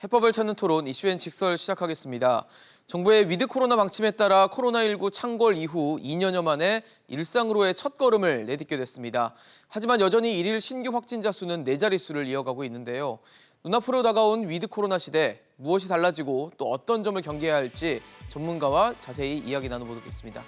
해법을 찾는 토론 이슈앤 직설 시작하겠습니다. 정부의 위드 코로나 방침에 따라 코로나19 창궐 이후 2년여 만에 일상으로의 첫걸음을 내딛게 됐습니다. 하지만 여전히 일일 신규 확진자 수는 4자릿수를 이어가고 있는데요. 눈앞으로 다가온 위드 코로나 시대, 무엇이 달라지고 또 어떤 점을 경계해야 할지 전문가와 자세히 이야기 나눠보겠습니다.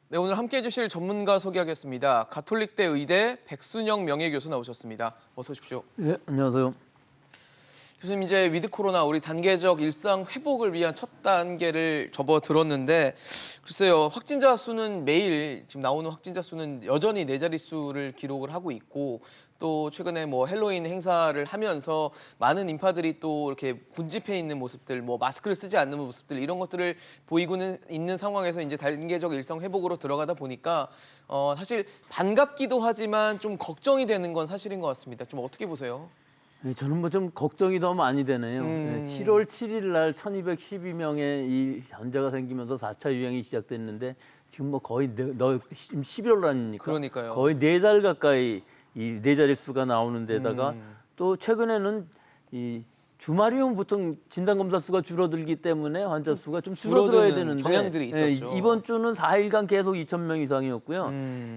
네, 오늘 함께해 주실 전문가 소개하겠습니다. 가톨릭대 의대 백순영 명예교수 나오셨습니다. 어서 오십시오. 네, 안녕하세요. 교수님, 이제 위드 코로나 우리 단계적 일상 회복을 위한 첫 단계를 접어들었는데 글쎄요, 확진자 수는 매일 지금 나오는 확진자 수는 여전히 4자릿수를 기록을 하고 있고 또 최근에 뭐 헬로윈 행사를 하면서 많은 인파들이 또 이렇게 군집해 있는 모습들, 뭐 마스크를 쓰지 않는 모습들 이런 것들을 보이고는 있는 상황에서 이제 단계적 일상 회복으로 들어가다 보니까 사실 반갑기도 하지만 좀 걱정이 되는 건 사실인 것 같습니다. 좀 어떻게 보세요? 네, 저는 뭐 좀 걱정이 더 많이 되네요. 7월 7일 날 1212명의 이 환자가 생기면서 4차 유행이 시작됐는데 지금 뭐 거의 지금 11월 아닙니까? 그러니까요. 거의 4달 가까이 이 4자릿수가 나오는 데다가 또 최근에는 이 주말이면 보통 진단검사 수가 줄어들기 때문에 환자 수가 좀 줄어들어야 줄어드는 되는데 경향들이 있었죠. 이번 주는 4일간 계속 2,000명 이상이었고요.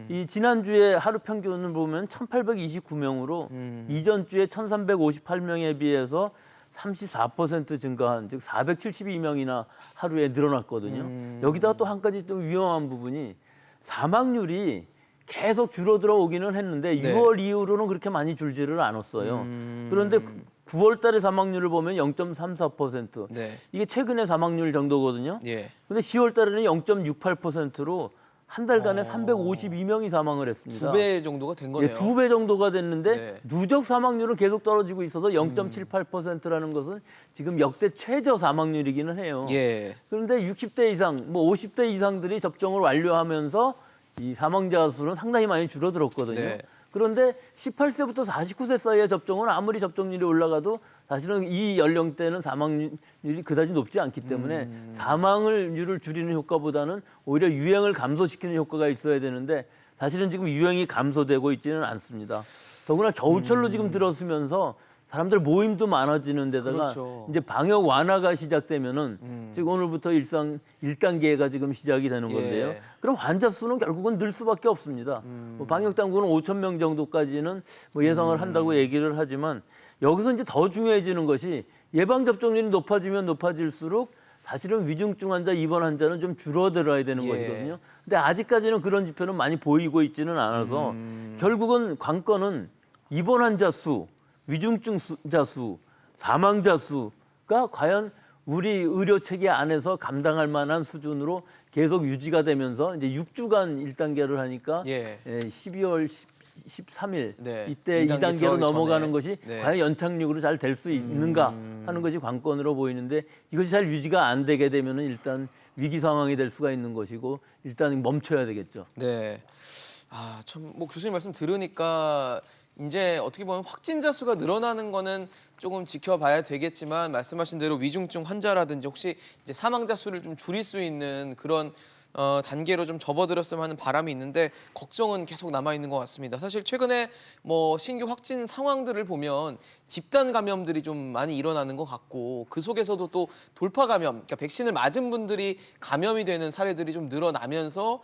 이 지난주에 하루 평균을 보면 1,829명으로 이전 주에 1,358명에 비해서 34% 증가한, 즉 472명이나 하루에 늘어났거든요. 여기다가 또 한 가지 좀 위험한 부분이 사망률이 계속 줄어들어 오기는 했는데 네. 6월 이후로는 그렇게 많이 줄지를 않았어요. 그런데 9월 달에 사망률을 보면 0.34%. 네. 이게 최근의 사망률 정도거든요. 예. 근데 10월 달에는 0.68%로 한 달간에 352명이 사망을 했습니다. 2배 정도가 된 거네요. 예, 2배 정도가 됐는데 네. 누적 사망률은 계속 떨어지고 있어서 0.78%라는 것은 지금 역대 최저 사망률이기는 해요. 예. 그런데 60대 이상, 뭐 50대 이상들이 접종을 완료하면서 이 사망자 수는 상당히 많이 줄어들었거든요. 네. 그런데 18세부터 49세 사이의 접종은 아무리 접종률이 올라가도 사실은 이 연령대는 사망률이 그다지 높지 않기 때문에 사망률을 줄이는 효과보다는 오히려 유행을 감소시키는 효과가 있어야 되는데 사실은 지금 유행이 감소되고 있지는 않습니다. 더구나 겨울철로 지금 들어서면서 사람들 모임도 많아지는 데다가 그렇죠. 이제 방역 완화가 시작되면은 즉 오늘부터 일상 1단계가 지금 시작이 되는 건데요. 예. 그럼 환자 수는 결국은 늘 수밖에 없습니다. 뭐 방역 당국은 5,000명 정도까지는 뭐 예상을 한다고 얘기를 하지만 여기서 이제 더 중요해지는 것이 예방 접종률이 높아지면 높아질수록 사실은 위중증 환자, 입원 환자는 좀 줄어들어야 되는 예. 것이거든요. 근데 아직까지는 그런 지표는 많이 보이고 있지는 않아서 결국은 관건은 입원 환자 수, 위중증자 수, 사망자 수가 과연 우리 의료 체계 안에서 감당할 만한 수준으로 계속 유지가 되면서 이제 6주간 1단계를 하니까 예. 12월 13일 네. 이때 2단계 2단계로 넘어가는 전에. 것이 네. 과연 연착륙으로 잘 될 수 있는가 하는 것이 관건으로 보이는데 이것이 잘 유지가 안 되게 되면은 일단 위기 상황이 될 수가 있는 것이고 일단 멈춰야 되겠죠. 네. 아, 참 뭐 교수님 말씀 들으니까 이제 어떻게 보면 확진자 수가 늘어나는 거는 조금 지켜봐야 되겠지만 말씀하신 대로 위중증 환자라든지 혹시 이제 사망자 수를 좀 줄일 수 있는 그런 단계로 좀 접어들었으면 하는 바람이 있는데 걱정은 계속 남아 있는 것 같습니다. 사실 최근에 뭐 신규 확진 상황들을 보면 집단 감염들이 좀 많이 일어나는 것 같고 그 속에서도 또 돌파 감염, 그러니까 백신을 맞은 분들이 감염이 되는 사례들이 좀 늘어나면서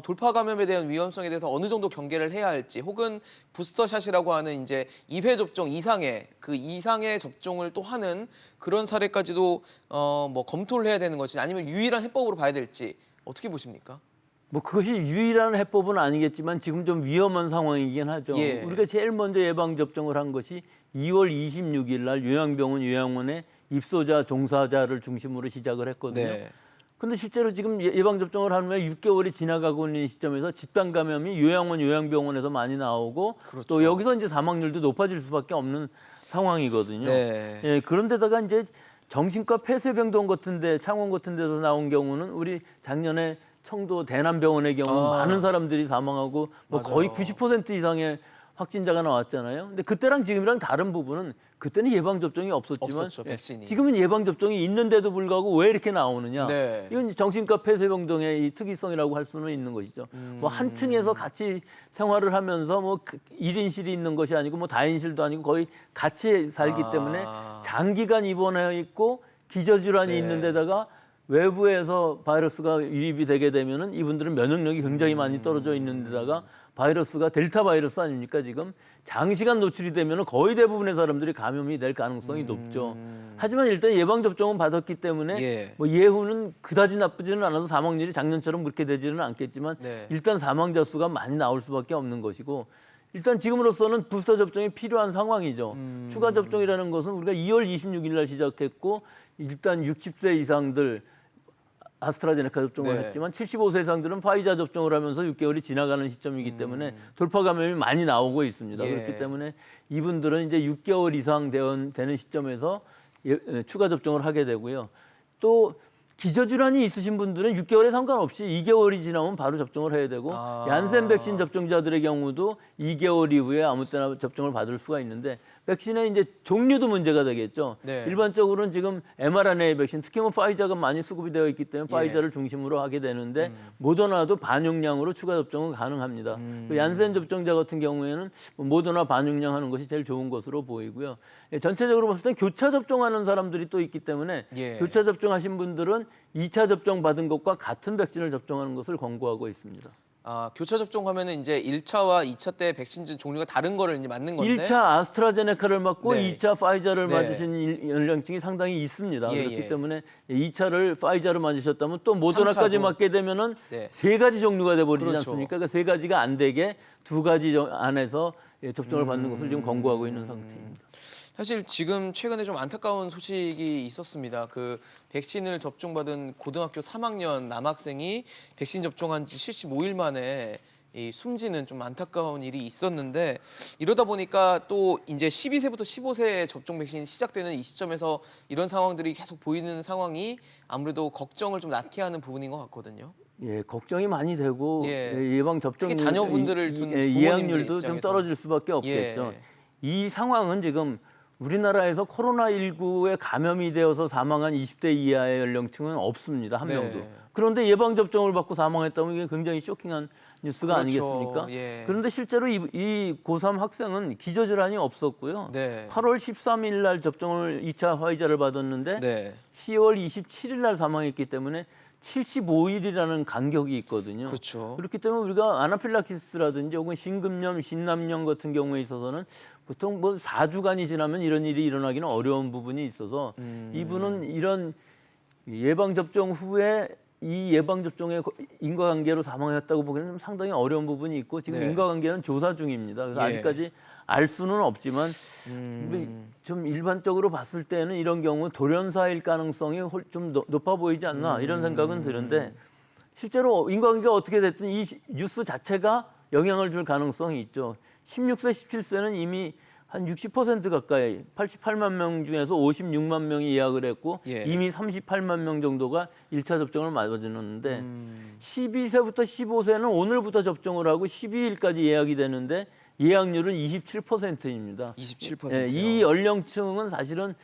돌파 감염에 대한 위험성에 대해서 어느 정도 경계를 해야 할지 혹은 부스터샷이라고 하는 이제 2회 접종 이상의 그 이상의 접종을 또 하는 그런 사례까지도 뭐 검토를 해야 되는 것이 아니면 유일한 해법으로 봐야 될지 어떻게 보십니까? 뭐 그것이 유일한 해법은 아니겠지만 지금 좀 위험한 상황이긴 하죠. 예. 우리가 제일 먼저 예방 접종을 한 것이 2월 26일 날 요양병원 요양원에 입소자 종사자를 중심으로 시작을 했거든요. 네. 근데 실제로 지금 예방 접종을 하면 6개월이 지나가고 있는 시점에서 집단 감염이 요양원 요양병원에서 많이 나오고 그렇죠. 또 여기서 이제 사망률도 높아질 수밖에 없는 상황이거든요. 네. 예, 그런데다가 이제 정신과 폐쇄병동 같은데 창원 같은 데서 나온 경우는 우리 작년에 청도 대남병원의 경우 많은 사람들이 사망하고 뭐 맞아요. 거의 90% 이상의 확진자가 나왔잖아요. 근데 그때랑 지금이랑 다른 부분은 그때는 예방 접종이 없었지만 없었죠, 백신이. 지금은 예방 접종이 있는데도 불구하고 왜 이렇게 나오느냐? 네. 이건 정신과 폐쇄병동의 이 특이성이라고 할 수는 있는 것이죠. 뭐 한 층에서 같이 생활을 하면서 뭐 1인실이 있는 것이 아니고 뭐 다인실도 아니고 거의 같이 살기 때문에 장기간 입원해 있고 기저질환이 네. 있는 데다가 외부에서 바이러스가 유입이 되게 되면은 이분들은 면역력이 굉장히 많이 떨어져 있는 데다가 바이러스가 델타 바이러스 아닙니까 지금 장시간 노출이 되면은 거의 대부분의 사람들이 감염이 될 가능성이 높죠. 하지만 일단 예방 접종은 받았기 때문에 예. 뭐 예후는 그다지 나쁘지는 않아서 사망률이 작년처럼 그렇게 되지는 않겠지만 네. 일단 사망자 수가 많이 나올 수밖에 없는 것이고 일단 지금으로서는 부스터 접종이 필요한 상황이죠. 추가 접종이라는 것은 우리가 2월 26일 날 시작했고 일단 60세 이상들 아스트라제네카 접종을 네. 했지만 75세 이상들은 파이자 접종을 하면서 6개월이 지나가는 시점이기 때문에 돌파 감염이 많이 나오고 있습니다. 예. 그렇기 때문에 이분들은 이제 6개월 이상 되는 시점에서 추가 접종을 하게 되고요. 또 기저질환이 있으신 분들은 6개월에 상관없이 2개월이 지나면 바로 접종을 해야 되고 얀센 백신 접종자들의 경우도 2개월 이후에 아무 때나 접종을 받을 수가 있는데 백신의 이제 종류도 문제가 되겠죠. 네. 일반적으로는 지금 mRNA 백신, 특히 뭐 파이자가 많이 수급이 되어 있기 때문에 예. 파이자를 중심으로 하게 되는데 모더나도 반용량으로 추가 접종은 가능합니다. 그 얀센 접종자 같은 경우에는 뭐 모더나 반용량 하는 것이 제일 좋은 것으로 보이고요. 예, 전체적으로 봤을 때 교차 접종하는 사람들이 또 있기 때문에 예. 교차 접종하신 분들은 2차 접종 받은 것과 같은 백신을 접종하는 것을 권고하고 있습니다. 교차 접종하면은 이제 1차와 2차 때 백신 종류가 다른 거를 이제 맞는 건데. 1차 아스트라제네카를 맞고 네. 2차 파이자를 네. 맞으신 연령층이 상당히 있습니다. 예, 그렇기 예. 때문에 2차를 파이자를 맞으셨다면 또 모더나까지 3차도. 맞게 되면은 네. 세 가지 종류가 돼 버리지 그렇죠. 않습니까? 그러니까 세 가지가 안 되게 두 가지 안에서 접종을 받는 것을 지금 권고하고 있는 상태입니다. 사실 지금 최근에 좀 안타까운 소식이 있었습니다. 그 백신을 접종받은 고등학교 3학년 남학생이 백신 접종한 지 75일 만에 이 숨지는 좀 안타까운 일이 있었는데 이러다 보니까 또 이제 12세부터 15세 접종 백신이 시작되는 이 시점에서 이런 상황들이 계속 보이는 상황이 아무래도 걱정을 좀 낳게 하는 부분인 것 같거든요. 예, 걱정이 많이 되고 예. 예방 접종 특히 자녀분들을 둔 부모님들 이해율도 좀 입장에서. 떨어질 수밖에 없겠죠. 예. 이 상황은 지금 우리나라에서 코로나19에 감염이 되어서 사망한 20대 이하의 연령층은 없습니다. 한 네. 명도. 그런데 예방 접종을 받고 사망했다면 이게 굉장히 쇼킹한 뉴스가 그렇죠. 아니겠습니까? 예. 그런데 실제로 이 고3 학생은 기저질환이 없었고요. 네. 8월 13일 날 접종을 2차 화이자를 받았는데 네. 10월 27일 날 사망했기 때문에 75일이라는 간격이 있거든요. 그렇죠. 그렇기 때문에 우리가 아나필락시스라든지 혹은 신금염, 신남염 같은 경우에 있어서는 보통 뭐 4주간이 지나면 이런 일이 일어나기는 어려운 부분이 있어서 이분은 이런 예방 접종 후에 이 예방 접종의 인과관계로 사망했다고 보기에는 좀 상당히 어려운 부분이 있고 지금 네. 인과관계는 조사 중입니다. 그래서 예. 아직까지 알 수는 없지만 좀 일반적으로 봤을 때는 이런 경우 돌연사일 가능성이 좀 높아 보이지 않나 이런 생각은 드는데 실제로 인과관계가 어떻게 됐든 이 뉴스 자체가 영향을 줄 가능성이 있죠. 16세, 17세는 이미 한 60% 가까이 88만 명 중에서 56만 명이 예약을 했고 예. 이미 38만 명 정도가 1차 접종을 맞아주는데 12세부터 15세는 오늘부터 접종을 하고 12일까지 예약이 되는데 예약률은 27%입니다. 27%요. 예, 이 연령층은 사실은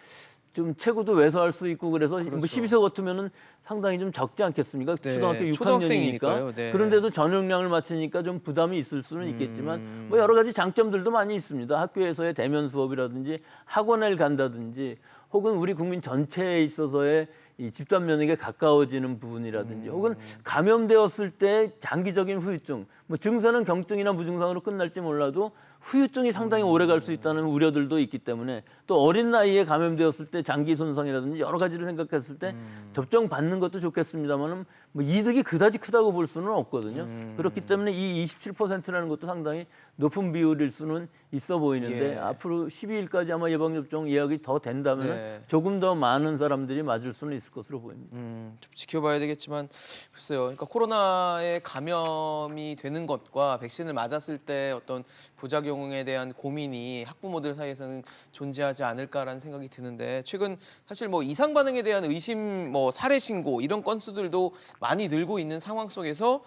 좀 체구도 왜소할 수 있고 그래서 뭐 그렇죠. 12세 같으면은 상당히 좀 적지 않겠습니까? 네, 초등학교 6학년이니까. 초등학생이니까요. 네. 그런데도 전용량을 맞추니까 좀 부담이 있을 수는 있겠지만 뭐 여러 가지 장점들도 많이 있습니다. 학교에서의 대면 수업이라든지 학원을 간다든지 혹은 우리 국민 전체에 있어서의 이 집단 면역에 가까워지는 부분이라든지 혹은 감염되었을 때 장기적인 후유증, 뭐 증세는 경증이나 무증상으로 끝날지 몰라도 후유증이 상당히 오래 갈 수 있다는 우려들도 있기 때문에 또 어린 나이에 감염되었을 때 장기 손상이라든지 여러 가지를 생각했을 때 접종 받는 것도 좋겠습니다만은 뭐 이득이 그다지 크다고 볼 수는 없거든요. 그렇기 때문에 이 27%라는 것도 상당히 높은 비율일 수는 있어 보이는데 예. 앞으로 12일까지 아마 예방접종 예약이 더 된다면 네. 조금 더 많은 사람들이 맞을 수는 있을 것으로 보입니다. 좀 지켜봐야 되겠지만 글쎄요. 그러니까 코로나에 감염이 되는 것과 백신을 맞았을 때 어떤 부작용 부작용에 대한 고민이 학부모들 사이에서는 존재하지 않을까라는 생각이 드는데 최근 사실 뭐 이상 반응에 대한 의심, 뭐 사례 신고 이런 건수들도 많이 늘고 있는 상황 속에서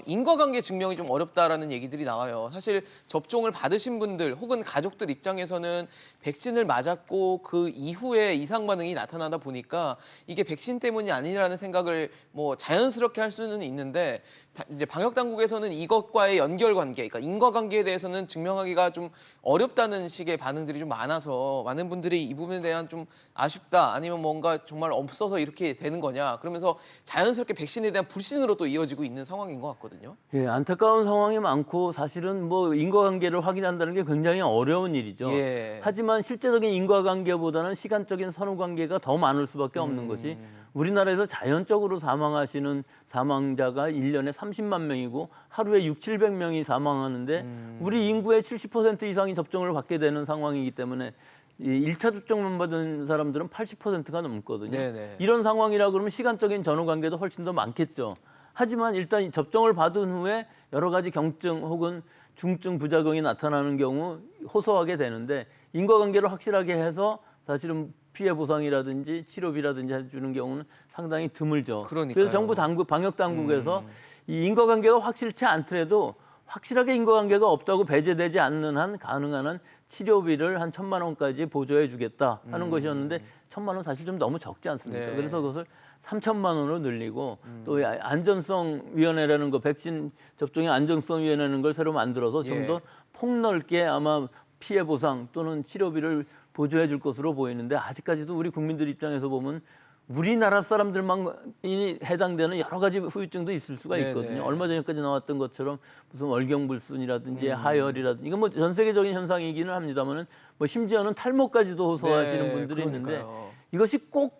인과관계 증명이 좀 어렵다라는 얘기들이 나와요. 사실 접종을 받으신 분들 혹은 가족들 입장에서는 백신을 맞았고 그 이후에 이상 반응이 나타나다 보니까 이게 백신 때문이 아니라는 생각을 뭐 자연스럽게 할 수는 있는데 이제 방역 당국에서는 이것과의 연결관계, 그러니까 인과관계에 대해서는 증명하기가 좀 어렵다는 식의 반응들이 좀 많아서 많은 분들이 이 부분에 대한 좀 아쉽다 아니면 뭔가 정말 없어서 이렇게 되는 거냐 그러면서 자연스럽게 백신에 대한 불신으로 또 이어지고 있는 상황인 것 같거든요. 예, 안타까운 상황이 많고 사실은 뭐 인과관계를 확인한다는 게 굉장히 어려운 일이죠. 예. 하지만 실제적인 인과관계보다는 시간적인 선후관계가 더 많을 수밖에 없는 것이 우리나라에서 자연적으로 사망하시는 사망자가 1년에 30만 명이고 하루에 700명이 사망하는데 우리 인구의 70% 이상이 접종을 받게 되는 상황이기 때문에 이 1차 접종만 받은 사람들은 80%가 넘거든요. 네네. 이런 상황이라 그러면 시간적인 전후관계도 훨씬 더 많겠죠. 하지만 일단 접종을 받은 후에 여러 가지 경증 혹은 중증 부작용이 나타나는 경우 호소하게 되는데 인과관계를 확실하게 해서 사실은 피해 보상이라든지 치료비라든지 해주는 경우는 상당히 드물죠. 그러니까요. 그래서 정부 당국, 방역 당국에서 이 인과관계가 확실치 않더라도 확실하게 인과관계가 없다고 배제되지 않는 한 가능한 한 치료비를 한 1,000만 원까지 보조해 주겠다 하는 것이었는데 1,000만 원 사실 좀 너무 적지 않습니까? 네. 그래서 그것을 3,000만 원으로 늘리고 또 안전성위원회라는 거 백신 접종의 안전성위원회라는 걸 새로 만들어서 좀 예. 더 폭넓게 아마 피해 보상 또는 치료비를 보조해 줄 것으로 보이는데 아직까지도 우리 국민들 입장에서 보면 우리나라 사람들만이 해당되는 여러 가지 후유증도 있을 수가 있거든요. 네네. 얼마 전에까지 나왔던 것처럼 무슨 월경불순이라든지 하열이라든지 이건 뭐 전 세계적인 현상이기는 합니다만은 뭐 심지어는 탈모까지도 호소하시는 네, 분들이 그러니까요. 있는데 이것이 꼭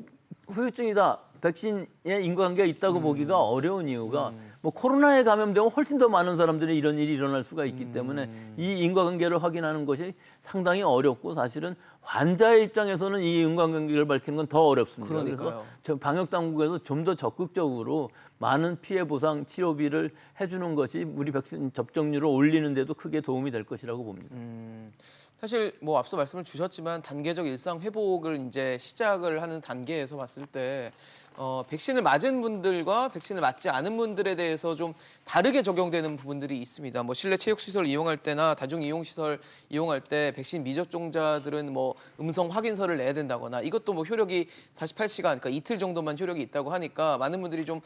후유증이다. 백신에 인과관계가 있다고 보기가 어려운 이유가 뭐 코로나에 감염되면 훨씬 더 많은 사람들이 이런 일이 일어날 수가 있기 때문에 이 인과관계를 확인하는 것이 상당히 어렵고 사실은 환자의 입장에서는 이 인과관계를 밝히는 건 더 어렵습니다. 그러니까요. 그래서 저 방역 당국에서 좀 더 적극적으로 많은 피해 보상 치료비를 해주는 것이 우리 백신 접종률을 올리는 데도 크게 도움이 될 것이라고 봅니다. 사실 뭐 앞서 말씀을 주셨지만 단계적 일상 회복을 이제 시작을 하는 단계에서 봤을 때 백신을 맞은 분들과 백신을 맞지 않은 분들에 대해서 좀 다르게 적용되는 부분들이 있습니다. 뭐 실내 체육시설 이용할 때나 다중 이용시설 이용할 때 백신 미접종자들은 뭐 음성 확인서를 내야 된다거나 이것도 뭐 효력이 48시간, 그러니까 이틀 정도만 효력이 있다고 하니까 많은 분들이 좀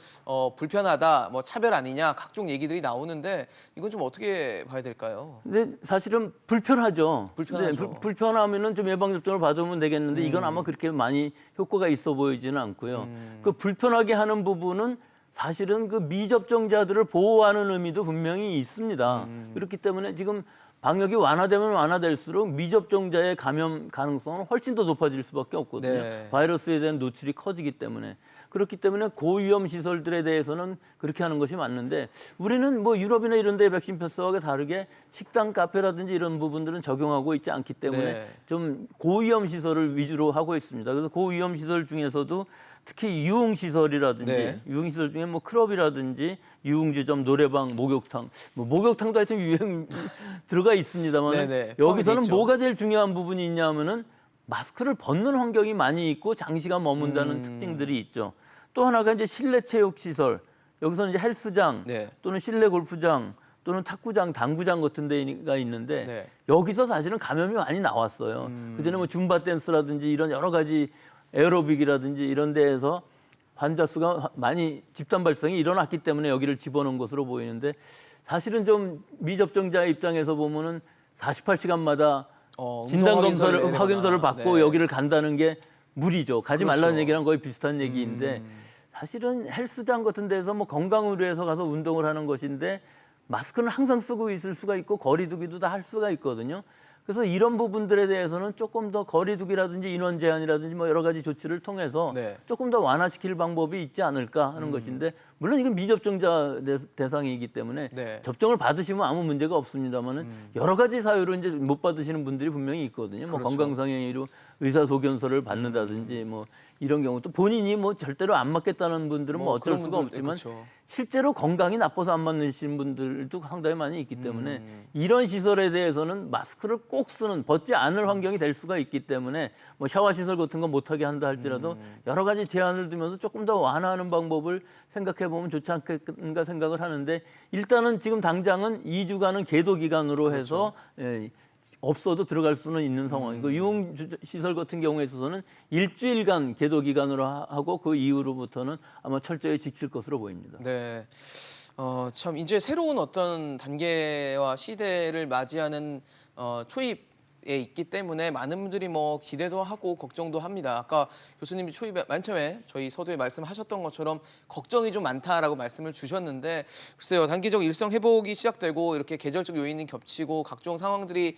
불편하다, 뭐 차별 아니냐 각종 얘기들이 나오는데 이건 좀 어떻게 봐야 될까요? 근데 사실은 불편하죠. 불편하죠. 네, 불편하면은 좀 예방 접종을 받으면 되겠는데 이건 아마 그렇게 많이 효과가 있어 보이지는 않고요. 그 불편하게 하는 부분은 사실은 그 미접종자들을 보호하는 의미도 분명히 있습니다. 그렇기 때문에 지금 방역이 완화되면 완화될수록 미접종자의 감염 가능성은 훨씬 더 높아질 수밖에 없거든요. 네. 바이러스에 대한 노출이 커지기 때문에. 그렇기 때문에 고위험 시설들에 대해서는 그렇게 하는 것이 맞는데 우리는 뭐 유럽이나 이런 데 백신 패스하고 다르게 식당, 카페라든지 이런 부분들은 적용하고 있지 않기 때문에 네. 좀 고위험 시설을 위주로 하고 있습니다. 그래서 고위험 시설 중에서도 특히 유흥시설이라든지 네. 유흥시설 중에 뭐 클럽이라든지 유흥주점, 노래방, 목욕탕, 뭐 목욕탕도 하여튼 유행 들어가 있습니다만 네네, 여기서는 있죠. 뭐가 제일 중요한 부분이 있냐면은 마스크를 벗는 환경이 많이 있고 장시간 머문다는 특징들이 있죠. 또 하나가 이제 실내 체육 시설, 여기서는 이제 헬스장 네. 또는 실내 골프장 또는 탁구장, 당구장 같은 데가 있는데 네. 여기서 사실은 감염이 많이 나왔어요. 그전에 뭐 줌바 댄스라든지 이런 여러 가지 에어로빅이라든지 이런 데에서 환자 수가 많이 집단 발생이 일어났기 때문에 여기를 집어넣은 것으로 보이는데 사실은 좀 미접종자 입장에서 보면은 48시간마다 진단 검사를 확인서를 받고 네. 여기를 간다는 게 무리죠. 가지 그렇죠. 말라는 얘기랑 거의 비슷한 얘기인데 사실은 헬스장 같은 데서 뭐 건강을 위해서 가서 운동을 하는 것인데 마스크는 항상 쓰고 있을 수가 있고 거리 두기도 다 할 수가 있거든요. 그래서 이런 부분들에 대해서는 조금 더 거리 두기라든지 인원 제한이라든지 뭐 여러 가지 조치를 통해서 네. 조금 더 완화시킬 방법이 있지 않을까 하는 것인데 물론 이건 미접종자 대상이기 때문에 네. 접종을 받으시면 아무 문제가 없습니다만은 여러 가지 사유로 이제 못 받으시는 분들이 분명히 있거든요. 뭐 그렇죠. 건강상의 이유로 의사소견서를 받는다든지 뭐 이런 경우 또 본인이 뭐 절대로 안 맞겠다는 분들은 뭐 어쩔 그런 수가 분들, 없지만 그렇죠. 실제로 건강이 나빠서 안 맞으시는 분들도 상당히 많이 있기 때문에 이런 시설에 대해서는 마스크를 꼭 쓰는 벗지 않을 환경이 될 수가 있기 때문에 뭐 샤워 시설 같은 거 못하게 한다 할지라도 여러 가지 제한을 두면서 조금 더 완화하는 방법을 생각해 보면 좋지 않겠는가 생각을 하는데 일단은 지금 당장은 2주간은 계도 기간으로 해서 없어도 들어갈 수는 있는 상황이고 유흥 시설 같은 경우에 있어서는 일주일간 계도 기간으로 하고 그 이후로부터는 아마 철저히 지킬 것으로 보입니다. 네. 참 이제 새로운 어떤 단계와 시대를 맞이하는 초입에 있기 때문에 많은 분들이 뭐 기대도 하고 걱정도 합니다. 아까 교수님이 초입에 맨 처음에 저희 서두에 말씀하셨던 것처럼 걱정이 좀 많다라고 말씀을 주셨는데 글쎄요, 단기적 일상 회복이 시작되고 이렇게 계절적 요인이 겹치고 각종 상황들이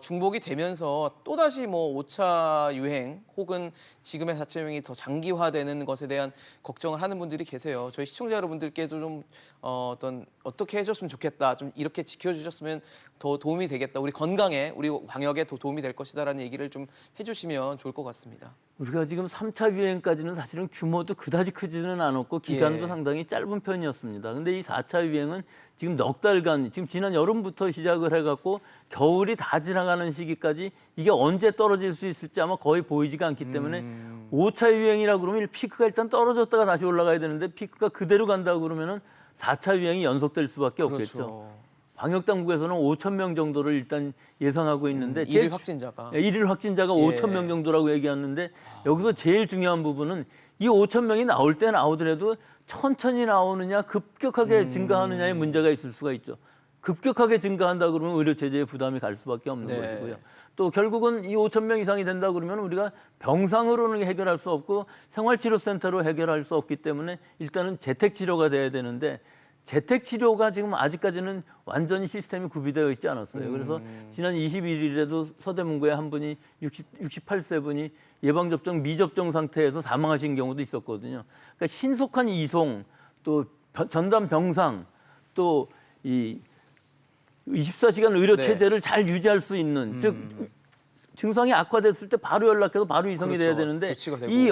중복이 되면서 또다시 뭐 5차 유행 혹은 지금의 4차 유행이 더 장기화되는 것에 대한 걱정을 하는 분들이 계세요. 저희 시청자 여러분들께도 좀 어떻게 해줬으면 좋겠다, 좀 이렇게 지켜주셨으면 더 도움이 되겠다, 우리 건강에 우리 방역에 더 도움이 될 것이다라는 얘기를 좀 해주시면 좋을 것 같습니다. 우리가 지금 3차 유행까지는 사실은 규모도 그다지 크지는 않았고 기간도 예. 상당히 짧은 편이었습니다. 근데 이 4차 유행은 지금 넉 달간, 지금 지난 여름부터 시작을 해갖고 겨울이 다 지나가는 시기까지 이게 언제 떨어질 수 있을지 아마 거의 보이지가 않기 때문에 5차 유행이라 그러면 피크가 일단 떨어졌다가 다시 올라가야 되는데 피크가 그대로 간다고 그러면은 4차 유행이 연속될 수밖에 없겠죠. 그렇죠. 방역 당국에서는 5천 명 정도를 일단 예상하고 있는데 일일 확진자가. 일일 확진자가 예. 5천 명 정도라고 얘기하는데 여기서 제일 중요한 부분은 이 5천 명이 나올 때 나오더라도 천천히 나오느냐 급격하게 증가하느냐의 문제가 있을 수가 있죠. 급격하게 증가한다 그러면 의료 체제에 부담이 갈 수밖에 없는 네. 것이고요. 또 결국은 이 5천 명 이상이 된다 그러면 우리가 병상으로는 해결할 수 없고 생활치료센터로 해결할 수 없기 때문에 일단은 재택치료가 돼야 되는데 재택치료가 지금 아직까지는 완전히 시스템이 구비되어 있지 않았어요. 그래서 지난 21일에도 서대문구에 한 분이 68세 분이 예방접종 미접종 상태에서 사망하신 경우도 있었거든요. 그러니까 신속한 이송, 또 전담 병상, 또 이 24시간 의료 네. 체제를 잘 유지할 수 있는 즉 증상이 악화됐을 때 바로 연락해서 바로 이송이 그렇죠. 돼야 되는데 조치가 되고. 이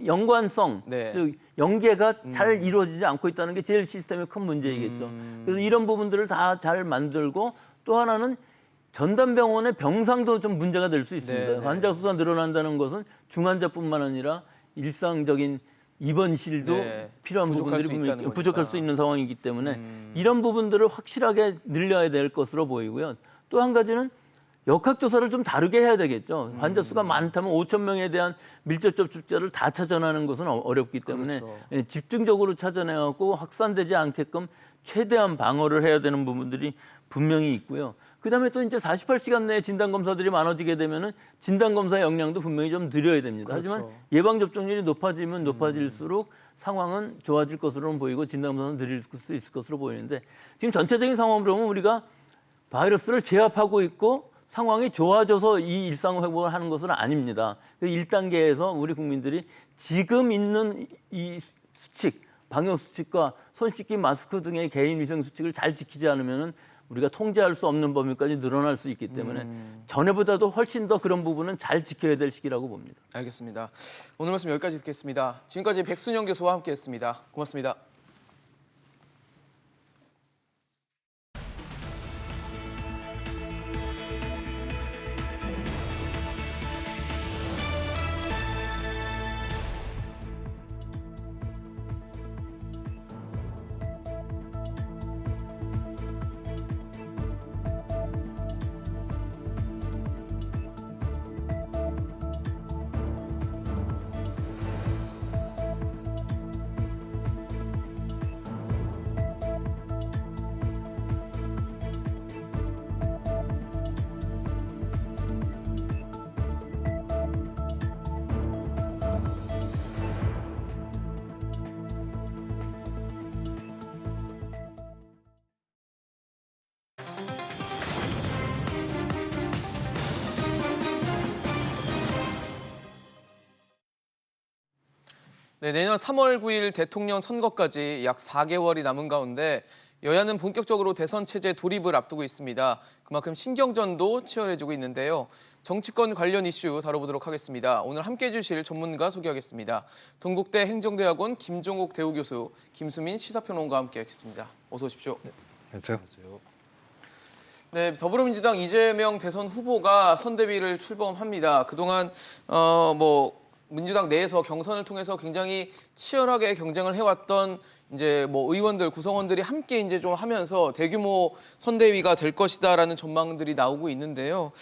연관성, 네. 즉 연계가 잘 이루어지지 않고 있다는 게 제일 시스템의 큰 문제이겠죠. 그래서 이런 부분들을 다 잘 만들고 또 하나는 전담병원의 병상도 좀 문제가 될 수 있습니다. 네, 네. 환자 수가 늘어난다는 것은 중환자뿐만 아니라 일상적인 입원실도 네. 필요한 부족할 수 부분들이 있다는 분명히 부족할 거니까. 수 있는 상황이기 때문에 이런 부분들을 확실하게 늘려야 될 것으로 보이고요. 또 한 가지는 역학조사를 좀 다르게 해야 되겠죠. 환자 수가 많다면 5천 명에 대한 밀접 접촉자를 다 찾아내는 것은 어렵기 때문에 그렇죠. 집중적으로 찾아내갖고 확산되지 않게끔 최대한 방어를 해야 되는 부분들이 분명히 있고요. 그다음에 또 이제 48시간 내에 진단 검사들이 많아지게 되면은 진단 검사 역량도 분명히 좀 늘려야 됩니다. 그렇죠. 하지만 예방 접종률이 높아지면 높아질수록 상황은 좋아질 것으로는 보이고 진단 검사는 늘릴 수 있을 것으로 보이는데 지금 전체적인 상황으로 보면 우리가 바이러스를 제압하고 있고 상황이 좋아져서 이 일상 회복을 하는 것은 아닙니다. 1단계에서 우리 국민들이 지금 있는 이 수칙, 방역 수칙과 손 씻기, 마스크 등의 개인 위생 수칙을 잘 지키지 않으면은 우리가 통제할 수 없는 범위까지 늘어날 수 있기 때문에 전에보다도 훨씬 더 그런 부분은 잘 지켜야 될 시기라고 봅니다. 알겠습니다. 오늘 말씀 여기까지 듣겠습니다. 지금까지 백순영 교수와 함께했습니다. 고맙습니다. 네, 내년 3월 9일 대통령 선거까지 약 4개월이 남은 가운데 여야는 본격적으로 대선 체제 돌입을 앞두고 있습니다. 그만큼 신경전도 치열해지고 있는데요. 정치권 관련 이슈 다뤄보도록 하겠습니다. 오늘 함께해 주실 전문가 소개하겠습니다. 동국대 행정대학원 김종욱 대우교수, 김수민 시사평론가와 함께하겠습니다. 어서 오십시오. 안녕하세요. 네, 더불어민주당 이재명 대선 후보가 선대위를 출범합니다. 그동안 민주당 내에서 경선을 통해서 굉장히 치열하게 경쟁을 해왔던 이제 의원들, 구성원들이 함께 이제 좀 하면서 대규모 선대위가 될 것이다라는 전망들이 나오고 있는데요.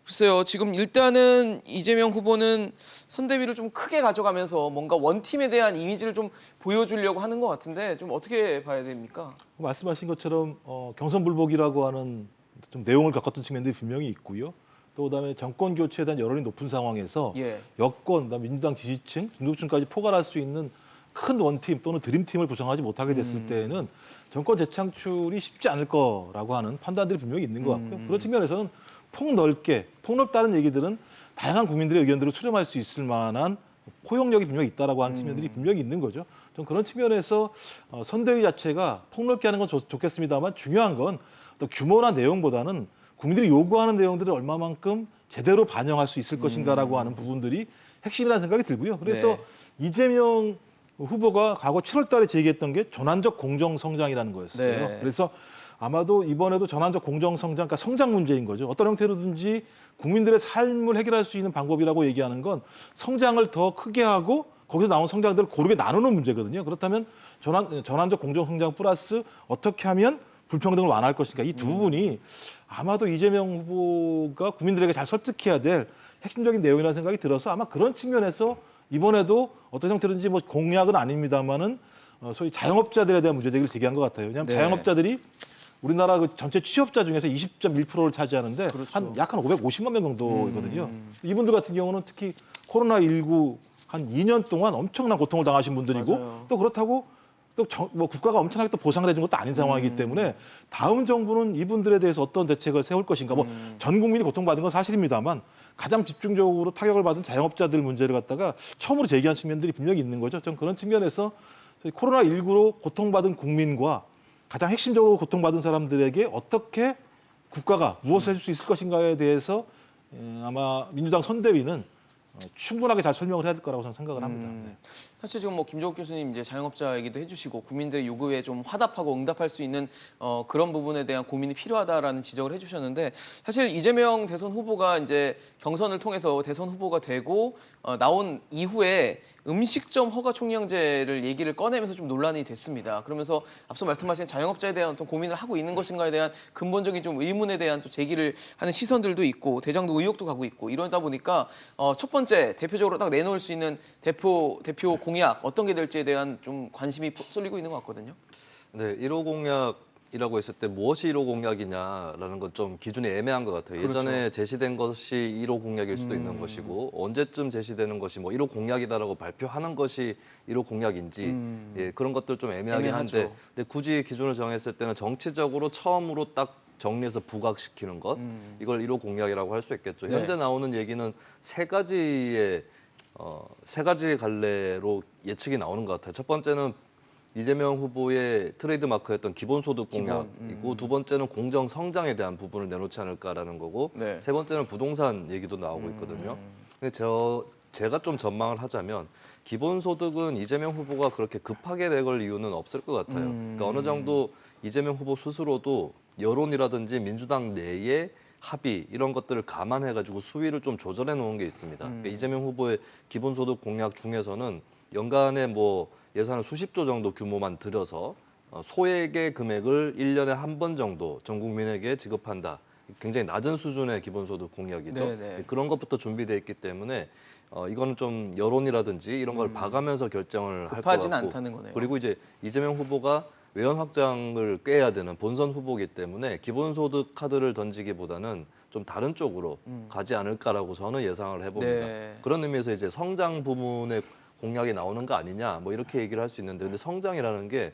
글쎄요, 지금 일단은 이재명 후보는 선대위를 좀 크게 가져가면서 뭔가 원팀에 대한 이미지를 좀 보여주려고 하는 것 같은데 좀 어떻게 봐야 됩니까? 말씀하신 것처럼 경선 불복이라고 하는 좀 내용을 겪었던 측면들이 분명히 있고요. 또 그다음에 정권 교체에 대한 여론이 높은 상황에서 여권, 그다음에 민주당 지지층, 중도층까지 포괄할 수 있는 큰 원팀 또는 드림팀을 구성하지 못하게 됐을 때에는 정권 재창출이 쉽지 않을 거라고 하는 판단들이 분명히 있는 것 같고요. 그런 측면에서는 폭넓다는 얘기들은 다양한 국민들의 의견들을 수렴할 수 있을 만한 포용력이 분명히 있다라고 하는 측면들이 분명히 있는 거죠. 좀 그런 측면에서 선대위 자체가 폭넓게 하는 건 좋겠습니다만 중요한 건 또 규모나 내용보다는 국민들이 요구하는 내용들을 얼마만큼 제대로 반영할 수 있을 것인가라고 하는 부분들이 핵심이라는 생각이 들고요. 그래서 이재명 후보가 과거 7월 달에 제기했던 게 전환적 공정성장이라는 거였어요. 네. 그래서 아마도 이번에도 전환적 공정성장, 그러니까 성장 문제인 거죠. 어떤 형태로든지 국민들의 삶을 해결할 수 있는 방법이라고 얘기하는 건 성장을 더 크게 하고 거기서 나온 성장들을 고르게 나누는 문제거든요. 그렇다면 전환적 공정성장 플러스 어떻게 하면 불평등을 완화할 것인가, 이 두 부분이 아마도 이재명 후보가 국민들에게 잘 설득해야 될 핵심적인 내용이라는 생각이 들어서 아마 그런 측면에서 이번에도 어떤 형태든지 공약은 아닙니다만은 소위 자영업자들에 대한 문제 제기를 제기한 것 같아요. 왜냐하면 자영업자들이 우리나라 그 전체 취업자 중에서 20.1%를 차지하는데 약 한 550만 명 정도거든요. 이분들 같은 경우는 특히 코로나19 한 2년 동안 엄청난 고통을 당하신 분들이고 맞아요. 또 그렇다고 또 국가가 엄청나게 또 보상을 해준 것도 아닌 상황이기 때문에 다음 정부는 이분들에 대해서 어떤 대책을 세울 것인가. 전 국민이 고통받은 건 사실입니다만 가장 집중적으로 타격을 받은 자영업자들 문제를 갖다가 처음으로 제기한 측면들이 분명히 있는 거죠. 좀 그런 측면에서 코로나19로 고통받은 국민과 가장 핵심적으로 고통받은 사람들에게 어떻게 국가가 무엇을 해줄 수 있을 것인가에 대해서 아마 민주당 선대위는 충분하게 잘 설명을 해야 될 거라고 저는 생각을 합니다. 네. 사실 지금 김종욱 교수님 이제 자영업자 얘기도 해주시고 국민들의 요구에 좀 화답하고 응답할 수 있는 그런 부분에 대한 고민이 필요하다라는 지적을 해주셨는데 사실 이재명 대선 후보가 이제 경선을 통해서 대선 후보가 되고 나온 이후에 음식점 허가 총량제를 얘기를 꺼내면서 좀 논란이 됐습니다. 그러면서 앞서 말씀하신 자영업자에 대한 어떤 고민을 하고 있는 것인가에 대한 근본적인 좀 의문에 대한 또 제기를 하는 시선들도 있고 대장도 의혹도 가고 있고 이러다 보니까 첫 번째 대표적으로 딱 내놓을 수 있는 대표 공약 어떤 게 될지에 대한 좀 관심이 쏠리고 있는 것 같거든요. 네, 1호 공약이라고 했을 때 무엇이 1호 공약이냐라는 건 좀 기준이 애매한 것 같아요. 그렇죠. 예전에 제시된 것이 1호 공약일 수도 있는 것이고 언제쯤 제시되는 것이 1호 공약이다라고 발표하는 것이 1호 공약인지 예, 그런 것들 좀 애매하긴 애매하죠. 한데 근데 굳이 기준을 정했을 때는 정치적으로 처음으로 딱 정리해서 부각시키는 것 이걸 1호 공약이라고 할 수 있겠죠. 네. 현재 나오는 얘기는 세 가지의 갈래로 예측이 나오는 것 같아요. 첫 번째는 이재명 후보의 트레이드 마크였던 기본소득 공약이고 두 번째는 공정 성장에 대한 부분을 내놓지 않을까라는 거고 네. 세 번째는 부동산 얘기도 나오고 있거든요. 근데 제가 좀 전망을 하자면 기본소득은 이재명 후보가 그렇게 급하게 내걸 이유는 없을 것 같아요. 그러니까 어느 정도 이재명 후보 스스로도 여론이라든지 민주당 내에 합의 이런 것들을 감안해가지고 수위를 좀 조절해 놓은 게 있습니다. 그러니까 이재명 후보의 기본소득 공약 중에서는 연간에 예산을 수십조 정도 규모만 들여서 소액의 금액을 1년에 한 번 정도 전 국민에게 지급한다. 굉장히 낮은 수준의 기본소득 공약이죠. 네네. 그런 것부터 준비돼 있기 때문에 이거는 좀 여론이라든지 이런 걸 봐가면서 결정을 할 것 같고 급하진 않다는 거네요. 그리고 이제 이재명 후보가 외연 확장을 꾀해야 되는 본선 후보이기 때문에 기본소득 카드를 던지기보다는 좀 다른 쪽으로 가지 않을까라고 저는 예상을 해봅니다. 네. 그런 의미에서 이제 성장 부문의 공약이 나오는 거 아니냐 이렇게 얘기를 할 수 있는데 근데 성장이라는 게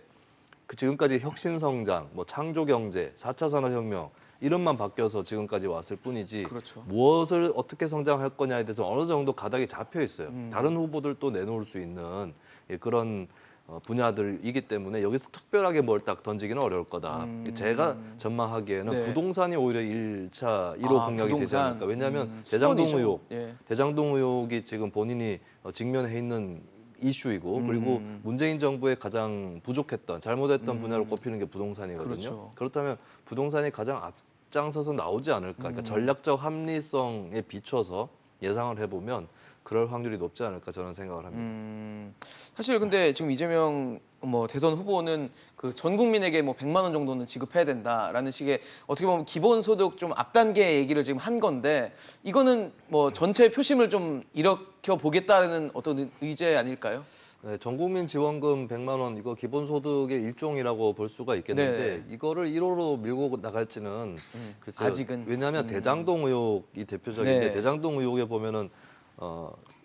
그 지금까지 혁신 성장, 창조 경제, 4차 산업혁명 이름만 바뀌어서 지금까지 왔을 뿐이지 그렇죠. 무엇을 어떻게 성장할 거냐에 대해서 어느 정도 가닥이 잡혀 있어요. 다른 후보들도 내놓을 수 있는 그런 분야들이기 때문에 여기서 특별하게 뭘 딱 던지기는 어려울 거다. 제가 전망하기에는 네. 부동산이 오히려 1차 1호 공약이 되지 부동산. 않을까. 왜냐하면 수원이죠. 대장동 의혹이 지금 본인이 직면해 있는 이슈이고 그리고 문재인 정부의 가장 부족했던 잘못했던 분야로 꼽히는 게 부동산이거든요. 그렇죠. 그렇다면 부동산이 가장 앞장서서 나오지 않을까. 그러니까 전략적 합리성에 비춰서 예상을 해보면 그럴 확률이 높지 않을까 저는 생각을 합니다. 사실 근데 지금 이재명 대선 후보는 그 전 국민에게 100만 원 정도는 지급해야 된다라는 식의 어떻게 보면 기본소득 좀 앞단계 얘기를 지금 한 건데 이거는 전체 표심을 좀 일으켜 보겠다는 어떤 의제 아닐까요? 네, 전국민 지원금 100만 원 이거 기본소득의 일종이라고 볼 수가 있겠는데 이거를 1호로 밀고 나갈지는 글쎄요. 아직은. 왜냐하면 대장동 의혹이 대표적인데 네. 대장동 의혹에 보면은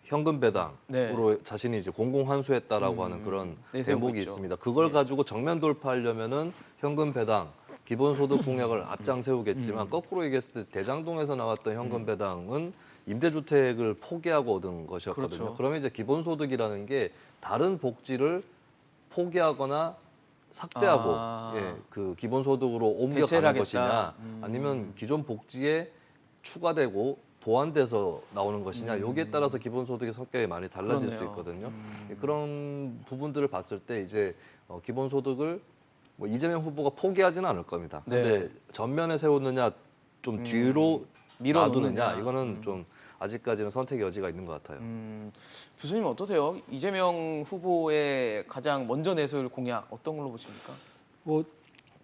현금 배당으로 자신이 이제 공공 환수했다라고 하는 그런 내세우고 대목이 있죠. 있습니다. 그걸 가지고 정면 돌파하려면은 현금 배당 기본소득 공약을 앞장 세우겠지만 거꾸로 얘기했을 때 대장동에서 나왔던 현금 배당은 임대주택을 포기하고 얻은 것이었거든요. 그렇죠. 그러면 이제 기본소득이라는 게 다른 복지를 포기하거나 삭제하고 그 기본소득으로 대체를 옮겨가는 하겠다. 것이냐 아니면 기존 복지에 추가되고 보완돼서 나오는 것이냐 여기에 따라서 기본소득의 성격이 많이 달라질 그렇네요. 수 있거든요. 그런 부분들을 봤을 때 이제 기본소득을 이재명 후보가 포기하지는 않을 겁니다. 근데 네. 전면에 세우느냐 좀 뒤로 밀어놓느냐. 놔두느냐 이거는 좀 아직까지는 선택의 여지가 있는 것 같아요. 교수님 어떠세요? 이재명 후보의 가장 먼저 내세울 공약 어떤 걸로 보십니까?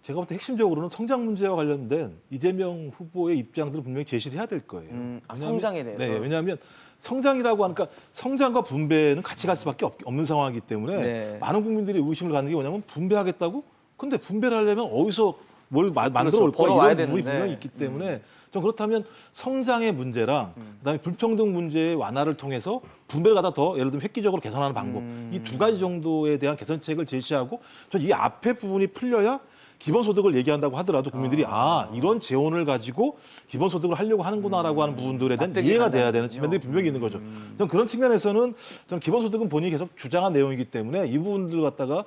제가 볼 때 핵심적으로는 성장 문제와 관련된 이재명 후보의 입장들을 분명히 제시를 해야 될 거예요. 성장에 대해서. 네, 왜냐하면 성장이라고 하니까 성장과 분배는 같이 갈 수밖에 없는 상황이기 때문에 네. 많은 국민들이 의심을 갖는 게 뭐냐면 분배하겠다고? 근데 분배를 하려면 어디서 뭘 만들어 올 거야 벌어와야 이런 부분이 되는데. 분명히 있기 때문에 좀 그렇다면 성장의 문제랑 그다음에 불평등 문제의 완화를 통해서 분배를 갖다 더 예를 들면 획기적으로 개선하는 방법 이 두 가지 정도에 대한 개선책을 제시하고 전 이 앞에 부분이 풀려야 기본소득을 얘기한다고 하더라도 국민들이 이런 재원을 가지고 기본소득을 하려고 하는구나라고 하는 부분들에 대한 납득이 이해가 돼야 되는 간다는군요. 측면들이 분명히 있는 거죠. 전 그런 측면에서는 전 기본소득은 본인이 계속 주장한 내용이기 때문에 이 부분들 갖다가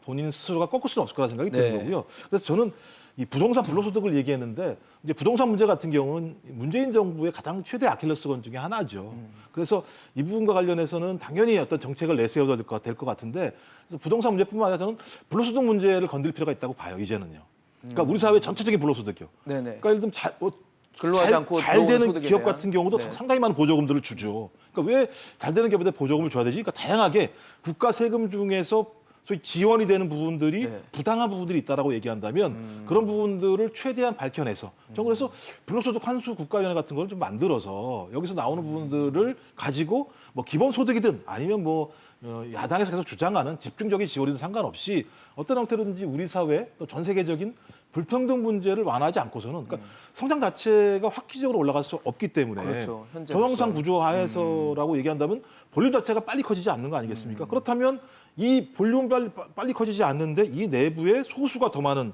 본인 스스로가 꺾을 수는 없을 거라는 생각이 드는 거고요. 그래서 저는 이 부동산 불로소득을 얘기했는데 이제 부동산 문제 같은 경우는 문재인 정부의 가장 최대 아킬레스건 중에 하나죠. 그래서 이 부분과 관련해서는 당연히 어떤 정책을 내세워야 될 것 같은데 그래서 부동산 문제뿐만 아니라 저는 불로소득 문제를 건드릴 필요가 있다고 봐요. 이제는요. 그러니까 우리 사회 전체적인 불로소득이요. 네네. 그러니까 예를 들면 근로하지 않고 잘 들어오는 되는 소득에 기업 대한? 같은 경우도 네. 상당히 많은 보조금들을 주죠. 그러니까 왜 잘 되는 기업에 보조금을 줘야 되지? 그러니까 다양하게 국가 세금 중에서 소위 지원이 되는 부분들이 부당한 부분들이 있다라고 얘기한다면 그런 부분들을 최대한 밝혀내서 전 그래서 불로소득 환수 국가위원회 같은 걸 좀 만들어서 여기서 나오는 부분들을 가지고 기본소득이든 아니면 야당에서 계속 주장하는 집중적인 지원이든 상관없이 어떤 형태로든지 우리 사회 또 전 세계적인 불평등 문제를 완화하지 않고서는 그러니까 성장 자체가 획기적으로 올라갈 수 없기 때문에 그렇죠. 현재로서. 저성장 구조 하에서라고 얘기한다면 볼륨 자체가 빨리 커지지 않는 거 아니겠습니까? 그렇다면 이 볼륨 빨리 커지지 않는데 이 내부에 소수가 더 많은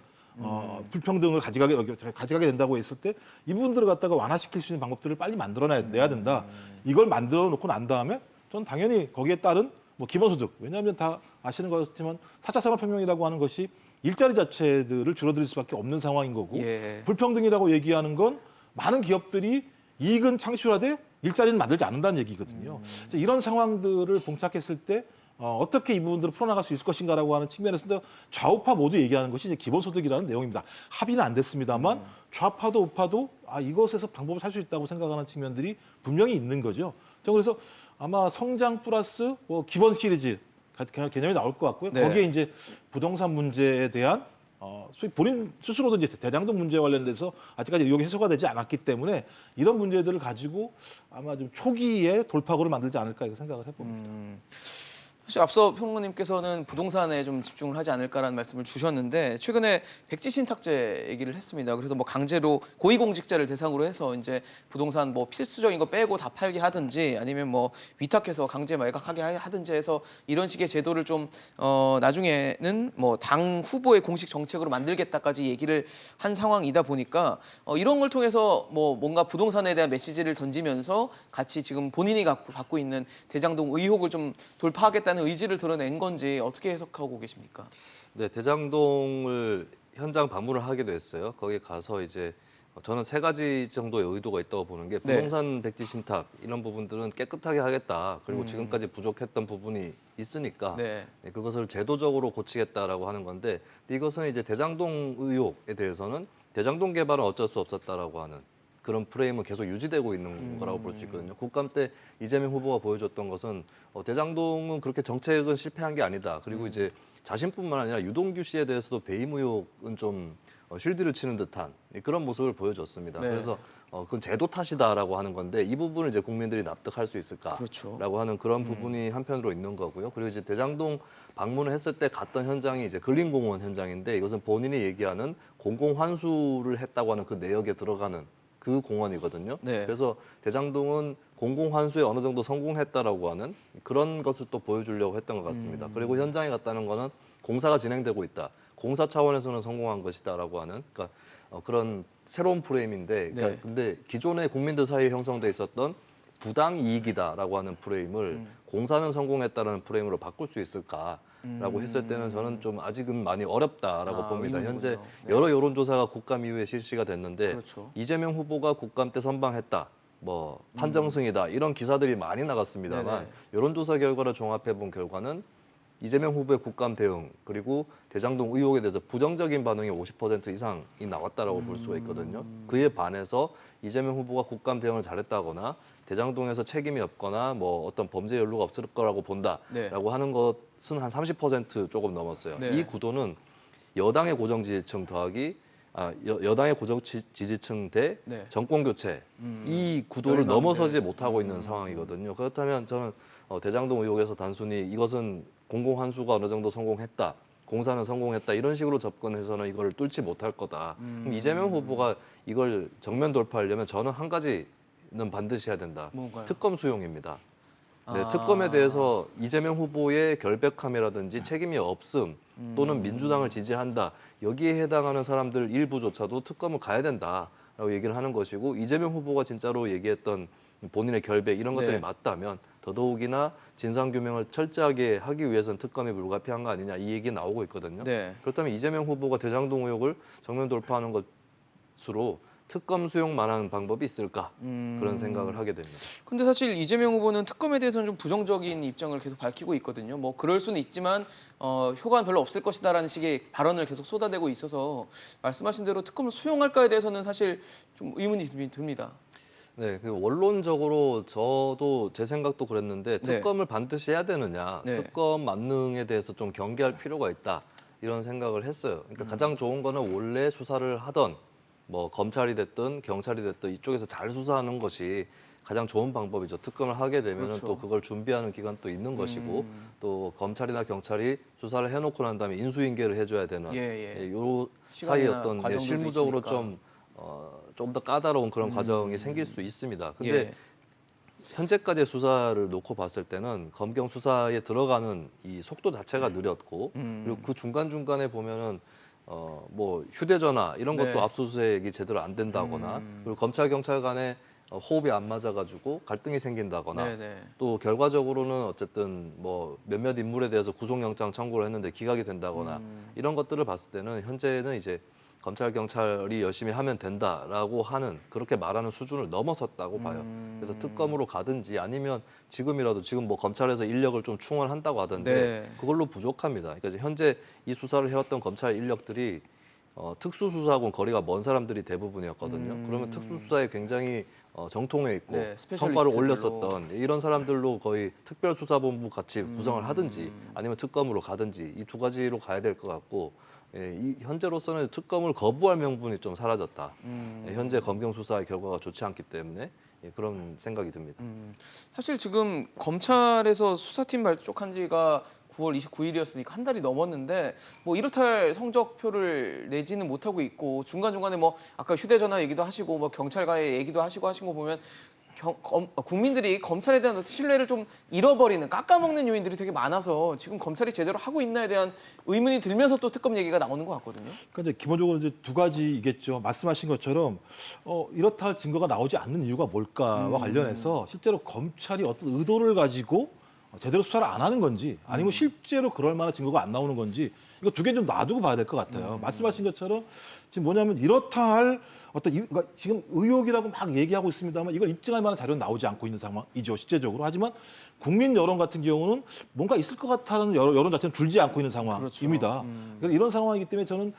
불평등을 가져가게 된다고 했을 때 이 부분들을 갖다가 완화시킬 수 있는 방법들을 빨리 만들어내야 된다. 이걸 만들어 놓고 난 다음에 저는 당연히 거기에 따른 기본소득 왜냐하면 다 아시는 것같지만 4차 산업혁명이라고 하는 것이 일자리 자체들을 줄어들 수밖에 없는 상황인 거고 불평등이라고 얘기하는 건 많은 기업들이 이익은 창출하되 일자리는 만들지 않는다는 얘기거든요. 이런 상황들을 봉착했을 때 어떻게 이 부분들을 풀어나갈 수 있을 것인가라고 하는 측면에서 좌우파 모두 얘기하는 것이 이제 기본소득이라는 내용입니다. 합의는 안 됐습니다만 좌파도 우파도 이것에서 방법을 찾을 수 있다고 생각하는 측면들이 분명히 있는 거죠. 그래서 아마 성장 플러스 기본 시리즈 개념이 나올 것 같고요. 거기에 이제 부동산 문제에 대한 소위 본인 스스로도 이제 대장동 문제와 관련돼서 아직까지 의혹이 해소가 되지 않았기 때문에 이런 문제들을 가지고 아마 좀 초기에 돌파구를 만들지 않을까 이렇게 생각을 해봅니다. 사실 앞서 평론님께서는 부동산에 좀 집중을 하지 않을까라는 말씀을 주셨는데 최근에 백지 신탁제 얘기를 했습니다. 그래서 뭐 강제로 고위공직자를 대상으로 해서 이제 부동산 뭐 필수적인 거 빼고 다 팔게 하든지 아니면 뭐 위탁해서 강제 매각하게 하든지 해서 이런 식의 제도를 좀 나중에는 뭐 당 후보의 공식 정책으로 만들겠다까지 얘기를 한 상황이다 보니까 이런 걸 통해서 뭐 뭔가 부동산에 대한 메시지를 던지면서 같이 지금 본인이 갖고 있는 대장동 의혹을 좀 돌파하겠다는 의지를 드러낸 건지 어떻게 해석하고 계십니까? 네, 대장동을 현장 방문을 하기도 했어요. 거기 가서 이제 저는 세 가지 정도의 의도가 있다고 보는 게 네. 부동산 백지 신탁 이런 부분들은 깨끗하게 하겠다. 그리고 지금까지 부족했던 부분이 있으니까 네. 그것을 제도적으로 고치겠다라고 하는 건데 이것은 이제 대장동 의혹에 대해서는 대장동 개발은 어쩔 수 없었다라고 하는 그런 프레임은 계속 유지되고 있는 거라고 볼 수 있거든요. 국감 때 이재명 후보가 보여줬던 것은 대장동은 그렇게 정책은 실패한 게 아니다. 그리고 이제 자신뿐만 아니라 유동규 씨에 대해서도 배임 의혹은 좀 쉴드를 치는 듯한 그런 모습을 보여줬습니다. 네. 그래서 그건 제도 탓이다라고 하는 건데 이 부분을 이제 국민들이 납득할 수 있을까라고 그렇죠. 하는 그런 부분이 한편으로 있는 거고요. 그리고 이제 대장동 방문을 했을 때 갔던 현장이 이제 근린공원 현장인데 이것은 본인이 얘기하는 공공환수를 했다고 하는 그 내역에 들어가는 그 공원이거든요. 네. 그래서 대장동은 공공환수에 어느 정도 성공했다라고 하는 그런 것을 또 보여주려고 했던 것 같습니다. 그리고 현장에 갔다는 거는 공사가 진행되고 있다. 공사 차원에서는 성공한 것이다라고 하는 그러니까 그런 새로운 프레임인데 그러니까 네. 근데 기존의 국민들 사이에 형성돼 있었던 부당 이익이다라고 하는 프레임을 공사는 성공했다라는 프레임으로 바꿀 수 있을까라고 했을 때는 저는 좀 아직은 많이 어렵다라고 봅니다. 의문이군요. 현재 네. 여러 여론조사가 국감 이후에 실시가 됐는데 그렇죠. 이재명 후보가 국감 때 선방했다. 뭐 판정승이다. 이런 기사들이 많이 나갔습니다만 네네. 여론조사 결과를 종합해 본 결과는 이재명 후보의 국감 대응 그리고 대장동 의혹에 대해서 부정적인 반응이 50% 이상이 나왔다라고 볼 수가 있거든요. 그에 반해서 이재명 후보가 국감 대응을 잘했다거나 대장동에서 책임이 없거나 뭐 어떤 범죄 연루가 없을 거라고 본다라고 네. 하는 것은 한 30% 조금 넘었어요. 네. 이 구도는 여당의 고정 지지층 더하기 여당의 고정 지지층 대 네. 정권 교체 이 구도를 열망, 넘어서지 네. 못하고 있는 상황이거든요. 그렇다면 저는 대장동 의혹에서 단순히 이것은 공공환수가 어느 정도 성공했다. 공사는 성공했다. 이런 식으로 접근해서는 이걸 뚫지 못할 거다. 그럼 이재명 후보가 이걸 정면 돌파하려면 저는 한 가지는 반드시 해야 된다. 뭔가요? 특검 수용입니다. 네, 아. 특검에 대해서 이재명 후보의 결백함이라든지 책임이 없음 또는 민주당을 지지한다. 여기에 해당하는 사람들 일부조차도 특검을 가야 된다라고 얘기를 하는 것이고 이재명 후보가 진짜로 얘기했던 본인의 결백 이런 것들이 네. 맞다면 더더욱이나 진상규명을 철저하게 하기 위해서는 특검이 불가피한 거 아니냐 이 얘기 나오고 있거든요. 네. 그렇다면 이재명 후보가 대장동 의혹을 정면 돌파하는 것으로 특검 수용만한 방법이 있을까 그런 생각을 하게 됩니다. 근데 사실 이재명 후보는 특검에 대해서는 좀 부정적인 입장을 계속 밝히고 있거든요. 뭐 그럴 수는 있지만 효과는 별로 없을 것이다라는 식의 발언을 계속 쏟아내고 있어서 말씀하신 대로 특검을 수용할까에 대해서는 사실 좀 의문이 듭니다. 네, 그 원론적으로 저도 제 생각도 그랬는데 네. 특검을 반드시 해야 되느냐, 네. 특검 만능에 대해서 좀 경계할 필요가 있다 이런 생각을 했어요. 그러니까 가장 좋은 거는 원래 수사를 하던 뭐 검찰이 됐든 경찰이 됐든 이쪽에서 잘 수사하는 것이 가장 좋은 방법이죠. 특검을 하게 되면 그렇죠. 또 그걸 준비하는 기간도 있는 것이고 또 검찰이나 경찰이 수사를 해놓고 난 다음에 인수인계를 해줘야 되는 예. 요 사이 시간이나 어떤 과정들도 실무적으로 있으니까. 좀 더 까다로운 그런 과정이 생길 수 있습니다. 근데 예. 현재까지의 수사를 놓고 봤을 때는 검경 수사에 들어가는 이 속도 자체가 느렸고 그리고 그 중간중간에 보면은 뭐 휴대전화 이런 것도 네. 압수수색이 제대로 안 된다거나 그리고 검찰 경찰 간에 호흡이 안 맞아가지고 갈등이 생긴다거나 네네. 또 결과적으로는 어쨌든 뭐 몇몇 인물에 대해서 구속영장 청구를 했는데 기각이 된다거나 이런 것들을 봤을 때는 현재는 이제 검찰 경찰이 열심히 하면 된다라고 하는 그렇게 말하는 수준을 넘어섰다고 봐요. 그래서 특검으로 가든지 아니면 지금이라도 지금 뭐 검찰에서 인력을 좀 충원한다고 하던데 네. 그걸로 부족합니다. 그러니까 현재 이 수사를 해왔던 검찰 인력들이 특수수사하고는 거리가 먼 사람들이 대부분이었거든요. 그러면 특수수사에 굉장히 정통해 있고 네, 성과를 스페셜리스트들로. 올렸었던 이런 사람들로 거의 특별수사본부 같이 구성을 하든지 아니면 특검으로 가든지 이 두 가지로 가야 될 것 같고 이 현재로서는 특검을 거부할 명분이 좀 사라졌다. 현재 검경 수사의 결과가 좋지 않기 때문에 예, 그런 생각이 듭니다. 사실 지금 검찰에서 수사팀 발족한 지가 9월 29일이었으니까 한 달이 넘었는데 뭐 이렇다 할 성적표를 내지는 못하고 있고 중간중간에 뭐 아까 휴대전화 얘기도 하시고 뭐 경찰과의 얘기도 하시고 하신 거 보면 국민들이 검찰에 대한 어떤 신뢰를 좀 잃어버리는 깎아먹는 요인들이 되게 많아서 지금 검찰이 제대로 하고 있나에 대한 의문이 들면서 또 특검 얘기가 나오는 것 같거든요. 그러니까 이제 기본적으로 이제 두 가지이겠죠. 말씀하신 것처럼 이렇다 할 증거가 나오지 않는 이유가 뭘까와 관련해서 실제로 검찰이 어떤 의도를 가지고 제대로 수사를 안 하는 건지 아니면 실제로 그럴 만한 증거가 안 나오는 건지 이거 두 개 좀 놔두고 봐야 될 것 같아요. 말씀하신 것처럼 지금 뭐냐면 이렇다 할 그러니까 지금 의혹이라고 막 얘기하고 있습니다만 이걸 입증할 만한 자료는 나오지 않고 있는 상황이죠, 실제적으로. 하지만 국민 여론 같은 경우는 뭔가 있을 것 같다는 여론 자체는 줄지 않고 있는 상황입니다. 그래서 이런 상황이기 때문에 저는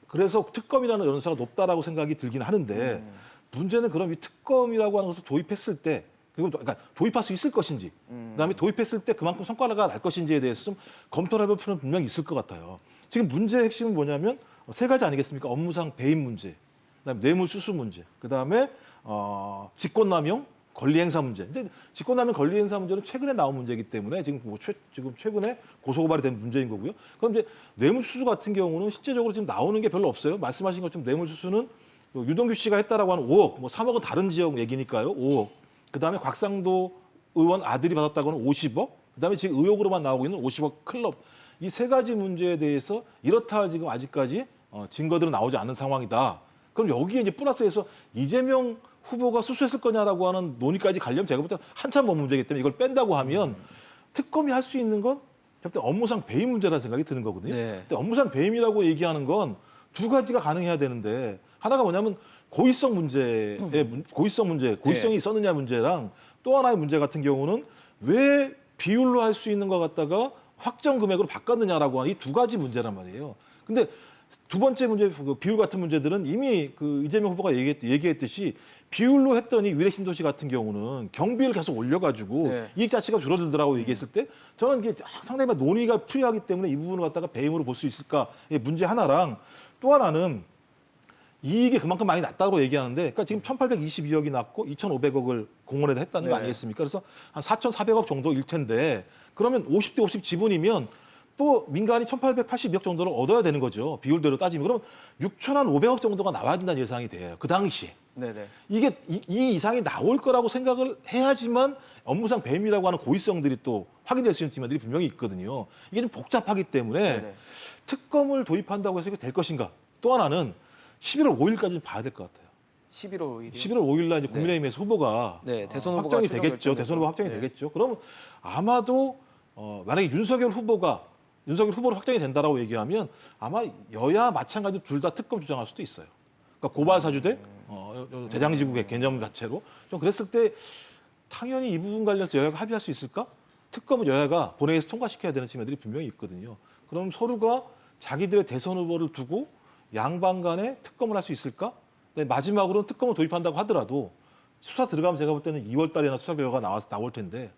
그래서 특검이라는 연수가 높다라고 생각이 들긴 하는데 문제는 그럼 이 특검이라고 하는 것을 도입했을 때 그리고 그러니까 도입할 수 있을 것인지 그다음에 도입했을 때 그만큼 성과가 날 것인지에 대해서 좀 검토를 해볼 필요는 분명히 있을 것 같아요. 지금 문제의 핵심은 뭐냐면 세 가지 아니겠습니까? 업무상 배임 문제, 그다음에 뇌물수수 문제, 그다음에 직권남용, 권리행사 문제. 근데 직권남용, 권리행사 문제는 최근에 나온 문제이기 때문에 지금 지금 최근에 고소고발이 된 문제인 거고요. 그럼 이제 뇌물수수 같은 경우는 실제적으로 지금 나오는 게 별로 없어요. 말씀하신 것처럼 뇌물수수는 유동규 씨가 했다라고 하는 5억, 뭐 3억은 다른 지역 얘기니까요. 5억. 그다음에 곽상도 의원 아들이 받았다고는 50억. 그다음에 지금 의혹으로만 나오고 있는 50억 클럽. 이 세 가지 문제에 대해서 이렇다 할 지금 아직까지 증거들은 나오지 않는 상황이다. 그럼 여기에 이제 플러스해서 이재명 후보가 수수했을 거냐라고 하는 논의까지 가려면 제가 볼 때는 한참 먼 문제이기 때문에 이걸 뺀다고 하면 특검이 할 수 있는 건 업무상 배임 문제라는 생각이 드는 거거든요. 네. 근데 업무상 배임이라고 얘기하는 건 두 가지가 가능해야 되는데 하나가 뭐냐면 고의성이 있었느냐 문제랑 또 하나의 문제 같은 경우는 왜 비율로 할 수 있는 것 갖다가 확정 금액으로 바꿨느냐라고 하는 이 두 가지 문제란 말이에요. 근데 두 번째 문제, 그 비율 같은 문제들은 이미 그 이재명 후보가 얘기했듯이 비율로 했더니 위례신도시 같은 경우는 경비를 계속 올려가지고 네. 이익 자체가 줄어들더라고 얘기했을 때 저는 이게 상당히 논의가 필요하기 때문에 이 부분을 갖다가 배임으로 볼 수 있을까의 문제 하나랑 또 하나는 이익이 그만큼 많이 났다고 얘기하는데 그러니까 지금 1,822억이 났고 2,500억을 공원에다 했다는 거 네. 아니겠습니까? 그래서 한 4,400억 정도일 텐데 그러면 50대 50 지분이면 또 민간이 1,882억 정도를 얻어야 되는 거죠. 비율대로 따지면. 그럼 6,500억 정도가 나와야 된다는 예상이 돼요. 그 당시에. 네네. 이게 이 이상이 나올 거라고 생각을 해야지만 업무상 배임이라고 하는 고의성들이 또 확인될 수 있는 측면들이 분명히 있거든요. 이게 좀 복잡하기 때문에 네네. 특검을 도입한다고 해서 이게 될 것인가. 또 하나는 11월 5일까지는 봐야 될 것 같아요. 11월 5일이요. 11월 5일 날 이제 국민의힘에서 후보가 네, 대선 후보가 확정이 최종 되겠죠. 결정되죠. 대선 후보 확정이 네. 되겠죠. 그럼 아마도 만약에 윤석열 후보로 확정이 된다라고 얘기하면 아마 여야 마찬가지로 둘 다 특검 주장할 수도 있어요. 그러니까 고발 사주대 대장지국의 개념 자체로 좀 그랬을 때 당연히 이 부분 관련해서 여야가 합의할 수 있을까? 특검은 여야가 본회의에서 통과시켜야 되는 측면들이 분명히 있거든요. 그럼 서로가 자기들의 대선 후보를 두고 양방 간에 특검을 할 수 있을까? 마지막으로는 특검을 도입한다고 하더라도 수사 들어가면 제가 볼 때는 2월 달에나 수사 결과가 나올 텐데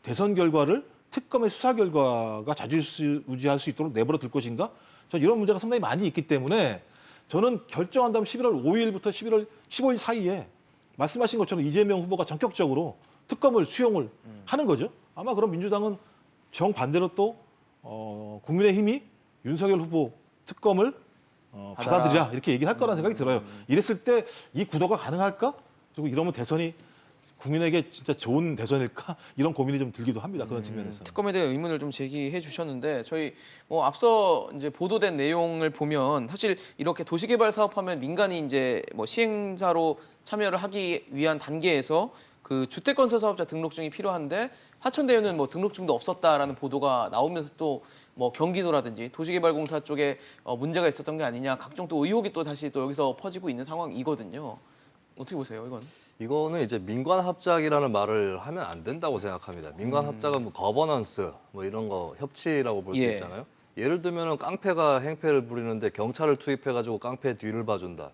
대선 결과를 특검의 수사 결과가 좌지우지할 수 있도록 내버려 둘 것인가? 저는 이런 문제가 상당히 많이 있기 때문에 저는 결정한다면 11월 5일부터 11월 15일 사이에 말씀하신 것처럼 이재명 후보가 전격적으로 특검을 수용을 하는 거죠. 아마 그럼 민주당은 정반대로 또 국민의힘이 윤석열 후보 특검을 받아들이자 이렇게 얘기를 할 거라는 생각이 들어요. 이랬을 때 이 구도가 가능할까? 그리고 이러면 대선이 국민에게 진짜 좋은 대선일까? 이런 고민이 좀 들기도 합니다. 그런 측면에서. 특검에 대한 의문을 좀 제기해 주셨는데 저희 뭐 앞서 이제 보도된 내용을 보면 사실 이렇게 도시개발 사업하면 민간이 이제 뭐 시행사로 참여를 하기 위한 단계에서 그 주택건설 사업자 등록증이 필요한데 화천대유는 뭐 등록증도 없었다라는 보도가 나오면서 또 뭐 경기도라든지 도시개발공사 쪽에 문제가 있었던 게 아니냐 각종 또 의혹이 또 다시 또 여기서 퍼지고 있는 상황이거든요. 어떻게 보세요, 이건? 이거는 이제 민관 합작이라는 말을 하면 안 된다고 생각합니다. 민관 합작은 뭐 거버넌스 뭐 이런 거 협치라고 볼 수 예. 있잖아요. 예를 들면은 깡패가 행패를 부리는데 경찰을 투입해가지고 깡패 뒤를 봐준다.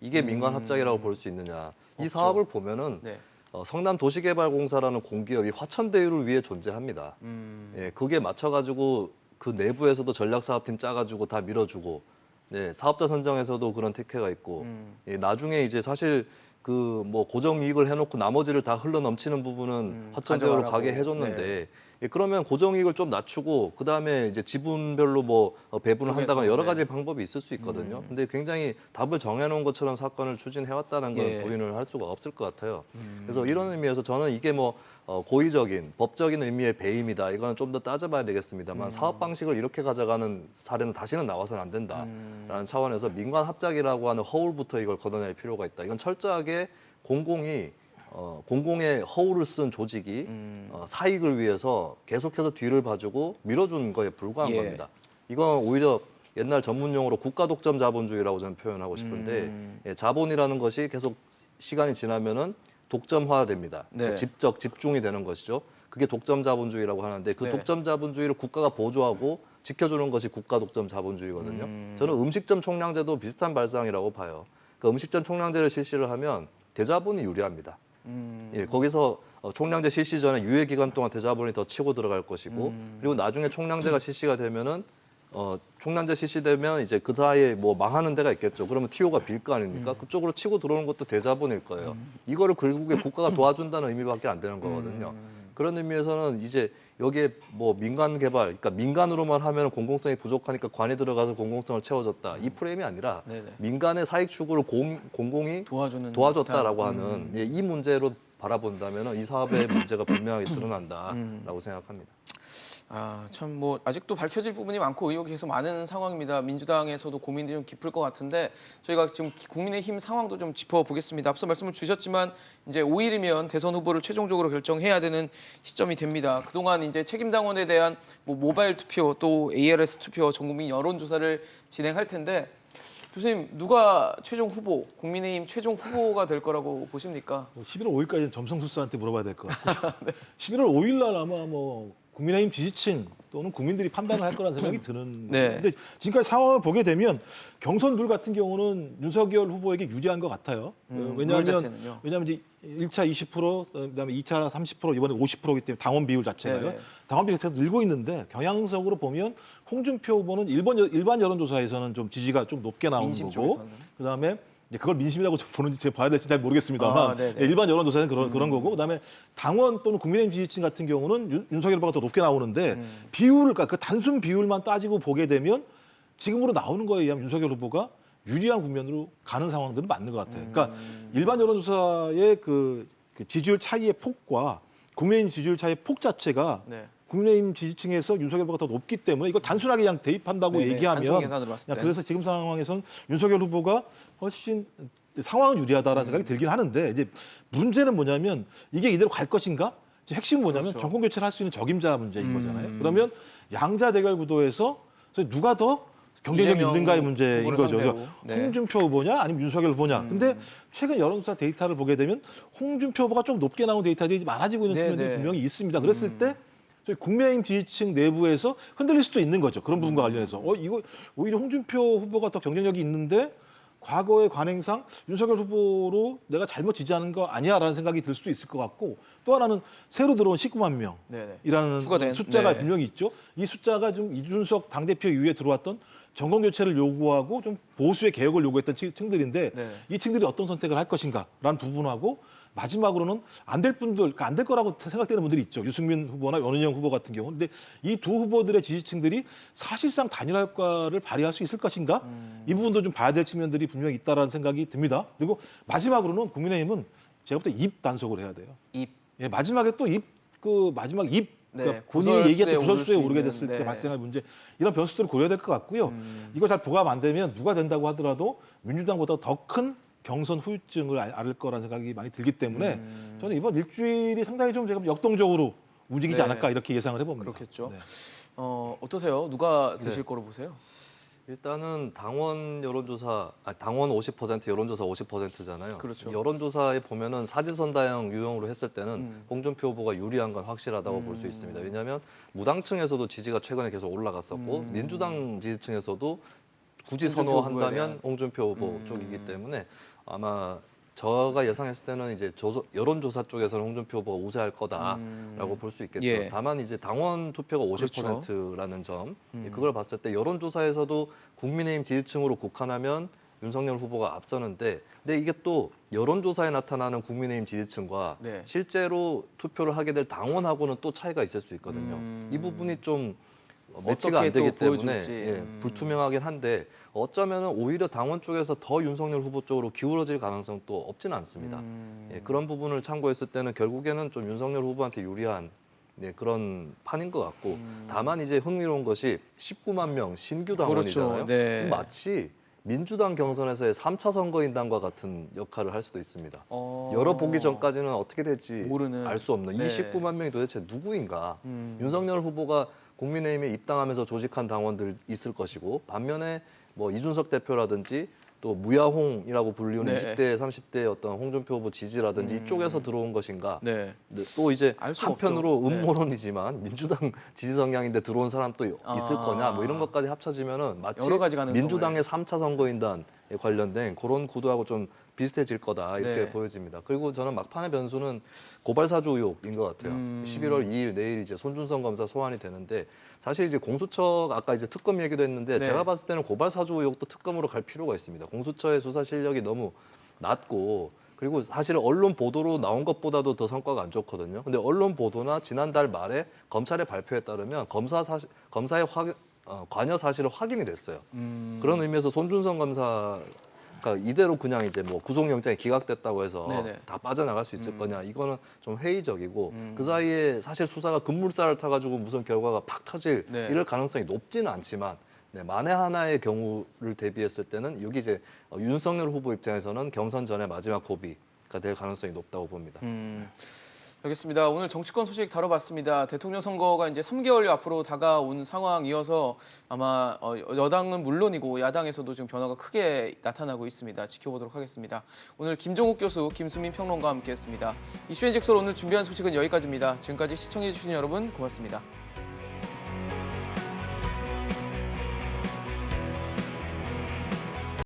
이게 민관 합작이라고 볼 수 있느냐? 이 없죠. 사업을 보면은 네. 성남 도시개발공사라는 공기업이 화천대유를 위해 존재합니다. 예, 그게 맞춰가지고 그 내부에서도 전략사업팀 짜가지고 다 밀어주고, 네, 사업자 선정에서도 그런 특혜가 있고, 예, 나중에 이제 사실 그 뭐 고정 이익을 해놓고 나머지를 다 흘러 넘치는 부분은 하천제로 가져가라고. 가게 해줬는데 예, 그러면 고정 이익을 좀 낮추고 그 다음에 이제 지분별로 뭐 배분을 한다거나 여러 가지 방법이 있을 수 있거든요. 근데 굉장히 답을 정해놓은 것처럼 사건을 추진해왔다는 걸 예. 부인을 할 수가 없을 것 같아요. 그래서 이런 의미에서 저는 이게 뭐 고의적인 법적인 의미의 배임이다. 이거는 좀 더 따져봐야 되겠습니다만 사업 방식을 이렇게 가져가는 사례는 다시는 나와서는 안 된다라는 차원에서 민관 합작이라고 하는 허울부터 이걸 걷어낼 필요가 있다. 이건 철저하게 공공의 허울을 쓴 조직이 사익을 위해서 계속해서 뒤를 봐주고 밀어준 거에 불과한 예. 겁니다. 이건 오히려 옛날 전문 용어로 국가 독점 자본주의라고 저는 표현하고 싶은데 예, 자본이라는 것이 계속 시간이 지나면은 독점화됩니다. 네. 집중이 되는 것이죠. 그게 독점 자본주의라고 하는데 그 네. 독점 자본주의를 국가가 보조하고 지켜주는 것이 국가 독점 자본주의거든요. 저는 음식점 총량제도 비슷한 발상이라고 봐요. 그러니까 음식점 총량제를 실시를 하면 대자본이 유리합니다. 예, 거기서 총량제 실시 전에 유예 기간 동안 대자본이 더 치고 들어갈 것이고 그리고 나중에 총량제가 실시가 되면은 총량제 실시되면 이제 그 사이에 뭐 망하는 데가 있겠죠. 그러면 TO가 빌 거 아닙니까? 그쪽으로 치고 들어오는 것도 대자본일 거예요. 이거를 결국에 국가가 도와준다는 의미밖에 안 되는 거거든요. 그런 의미에서는 이제 여기에 뭐 민간 개발, 그러니까 민간으로만 하면 공공성이 부족하니까 관이 들어가서 공공성을 채워줬다. 이 프레임이 아니라 네네. 민간의 사익 추구를 공공이 도와줬다라고 하는 예, 이 문제로 바라본다면 이 사업의 문제가 분명하게 드러난다라고 생각합니다. 참 뭐 아직도 밝혀질 부분이 많고 의혹이 계속 많은 상황입니다. 민주당에서도 고민이 좀 깊을 것 같은데 저희가 지금 국민의힘 상황도 좀 짚어보겠습니다. 앞서 말씀을 주셨지만 이제 5일이면 대선 후보를 최종적으로 결정해야 되는 시점이 됩니다. 그동안 이제 책임당원에 대한 뭐 모바일 투표 또 ARS 투표 전국민 여론조사를 진행할 텐데 교수님 누가 최종 후보, 국민의힘 최종 후보가 될 거라고 보십니까? 11월 5일까지는 점성술사한테 물어봐야 될 것 같고요. 11월 5일 날 아마 뭐 국민의힘 지지층 또는 국민들이 판단을 할 거라는 생각이 드는. 네. 근데 지금까지 상황을 보게 되면 경선둘 같은 경우는 윤석열 후보에게 유리한 것 같아요. 그걸 자체는요? 왜냐하면 이제 1차 20%, 그다음에 2차 30%, 이번에 50%이기 때문에 당원 비율 자체가요. 네네. 당원 비율이 계속 늘고 있는데 경향적으로 보면 홍준표 후보는 일반 여론조사에서는 좀 지지가 좀 높게 나오는 민심 거고, 쪽에서는. 그다음에 이제 그걸 민심이라고 보는지 제가 봐야 될지 잘 모르겠습니다만 네네. 일반 여론조사는 그런 거고, 그다음에 당원 또는 국민의힘 지지층 같은 경우는 윤석열 후보가 더 높게 나오는데 비율을, 그러니까 그 단순 비율만 따지고 보게 되면 지금으로 나오는 거에 의하면 윤석열 후보가 유리한 국면으로 가는 상황들은 맞는 것 같아요. 그러니까 일반 여론조사의 그 지지율 차이의 폭과 국민의힘 지지율 차이의 폭 자체가 네. 국민의힘 지지층에서 윤석열 후보가 더 높기 때문에 이걸 단순하게 그냥 대입한다고 네네, 얘기하면 단순 계산으로 봤을 그냥 때. 그래서 지금 상황에서는 윤석열 후보가 훨씬 상황은 유리하다라는 생각이 들긴 하는데 이제 문제는 뭐냐면 이게 이대로 갈 것인가? 이제 핵심은 뭐냐면 그렇죠. 정권 교체를 할 수 있는 적임자 문제인 거잖아요. 그러면 양자 대결 구도에서 누가 더 경쟁력이 이재명 있는가의 문제인 후보를 거죠. 그래서 상대로. 네. 홍준표 후보냐 아니면 윤석열 후보냐. 근데 최근 여론조사 데이터를 보게 되면 홍준표 후보가 좀 높게 나온 데이터들이 많아지고 있는 네, 측면들이 네. 분명히 있습니다. 그랬을 때 저희 국민의힘 지지층 내부에서 흔들릴 수도 있는 거죠. 그런 부분과 관련해서 이거 오히려 홍준표 후보가 더 경쟁력이 있는데 과거의 관행상 윤석열 후보로 내가 잘못 지지하는 거 아니야라는 생각이 들 수도 있을 것 같고, 또 하나는 새로 들어온 19만 네네. 명이라는 추가된, 숫자가 네. 분명히 있죠. 이 숫자가 좀 이준석 당대표 이후에 들어왔던 정권 교체를 요구하고 좀 보수의 개혁을 요구했던 층들인데 네. 이 층들이 어떤 선택을 할 것인가라는 부분하고 마지막으로는 안 될 분들, 그러니까 안 될 거라고 생각되는 분들이 있죠. 유승민 후보나 원은영 후보 같은 경우. 근데 이 두 후보들의 지지층들이 사실상 단일화 효과를 발휘할 수 있을 것인가? 이 부분도 좀 봐야 될 측면들이 분명히 있다라는 생각이 듭니다. 그리고 마지막으로는 국민의힘은 제가 볼 때 입 단속을 해야 돼요. 입. 예, 마지막에 또 마지막 입, 네, 그러니까 구설수에 본인이 얘기했던 오를 구설수에 수 오르게 있는, 됐을 때 네. 발생할 문제, 이런 변수들을 고려해야 될 것 같고요. 이거 잘 보강 안 되면 누가 된다고 하더라도 민주당보다 더 큰 경선 후유증을 앓을 거라는 생각이 많이 들기 때문에 저는 이번 일주일이 상당히 좀 제가 당적으로 움직이지 네. 않을까 이렇게 예상을 해봅니다. 그렇겠죠. 네. 어떠세요? 누가 되실 네. 거로 보세요? 일단은 당원 여론조사, 당원 50%, 여론조사 50%잖아요. 그렇죠. 여론조사에 보면은 사지선다형 유형으로 했을 때는 홍준표 후보가 유리한 건 확실하다고 볼 수 있습니다. 왜냐하면 무당층에서도 지지가 최근에 계속 올라갔었고 민주당 지지층에서도 굳이 홍준표 선호한다면 후보에 대한. 홍준표 후보 쪽이기 때문에 아마 제가 예상했을 때는 이제 여론조사 쪽에서는 홍준표 후보가 우세할 거다라고 볼 수 있겠죠. 예. 다만 이제 당원 투표가 50%라는 점, 그걸 봤을 때 여론조사에서도 국민의힘 지지층으로 국한하면 윤석열 후보가 앞서는데, 근데 이게 또 여론조사에 나타나는 국민의힘 지지층과 네. 실제로 투표를 하게 될 당원하고는 또 차이가 있을 수 있거든요. 이 부분이 좀 매치가 안 어떻게 되기 또 때문에 보여줄지. 불투명하긴 한데 어쩌면 오히려 당원 쪽에서 더 윤석열 후보 쪽으로 기울어질 가능성도 없지는 않습니다. 그런 부분을 참고했을 때는 결국에는 좀 윤석열 후보한테 유리한 그런 판인 것 같고, 다만 이제 흥미로운 것이 19만 명 신규 당원이잖아요. 그렇죠. 네. 마치 민주당 경선에서의 3차 선거인단과 같은 역할을 할 수도 있습니다. 열어보기 전까지는 어떻게 될지 모르는. 알 수 없는 네. 이 19만 명이 도대체 누구인가. 윤석열 후보가 국민의힘에 입당하면서 조직한 당원들 있을 것이고, 반면에 뭐 이준석 대표라든지 또 무야홍이라고 불리는 네. 20대, 30대 어떤 홍준표 후보 지지라든지 이쪽에서 들어온 것인가. 네. 또 이제 알 수가 한편으로 없죠. 네. 음모론이지만 민주당 지지 성향인데 들어온 사람 또 있을 거냐, 뭐 이런 것까지 합쳐지면은 마치 여러 가지 가능성을. 민주당의 3차 선거인단에 관련된 그런 구도하고 좀 비슷해질 거다 이렇게 네. 보여집니다. 그리고 저는 막판의 변수는 고발 사주 의혹인 것 같아요. 11월 2일 내일 이제 손준성 검사 소환이 되는데, 사실 이제 공수처 아까 이제 특검 얘기도 했는데 네. 제가 봤을 때는 고발 사주 의혹도 특검으로 갈 필요가 있습니다. 공수처의 수사 실력이 너무 낮고, 그리고 사실 언론 보도로 나온 것보다도 더 성과가 안 좋거든요. 근데 언론 보도나 지난달 말에 검찰의 발표에 따르면 검사의 관여 사실은 확인이 됐어요. 그런 의미에서 손준성 검사가 이대로 그냥 이제 뭐 구속영장이 기각됐다고 해서 네네. 다 빠져나갈 수 있을 거냐, 이거는 좀 회의적이고, 그 사이에 사실 수사가 급물살을 타가지고 무슨 결과가 팍 터질 네. 이럴 가능성이 높지는 않지만, 만에 하나의 경우를 대비했을 때는 여기 이제 윤석열 후보 입장에서는 경선 전에 마지막 고비가 될 가능성이 높다고 봅니다. 알겠습니다. 오늘 정치권 소식 다뤄봤습니다. 대통령 선거가 이제 3개월 앞으로 다가온 상황이어서 아마 여당은 물론이고 야당에서도 지금 변화가 크게 나타나고 있습니다. 지켜보도록 하겠습니다. 오늘 김종욱 교수, 김수민 평론가와 함께했습니다. 이슈앤직설 오늘 준비한 소식은 여기까지입니다. 지금까지 시청해주신 여러분 고맙습니다.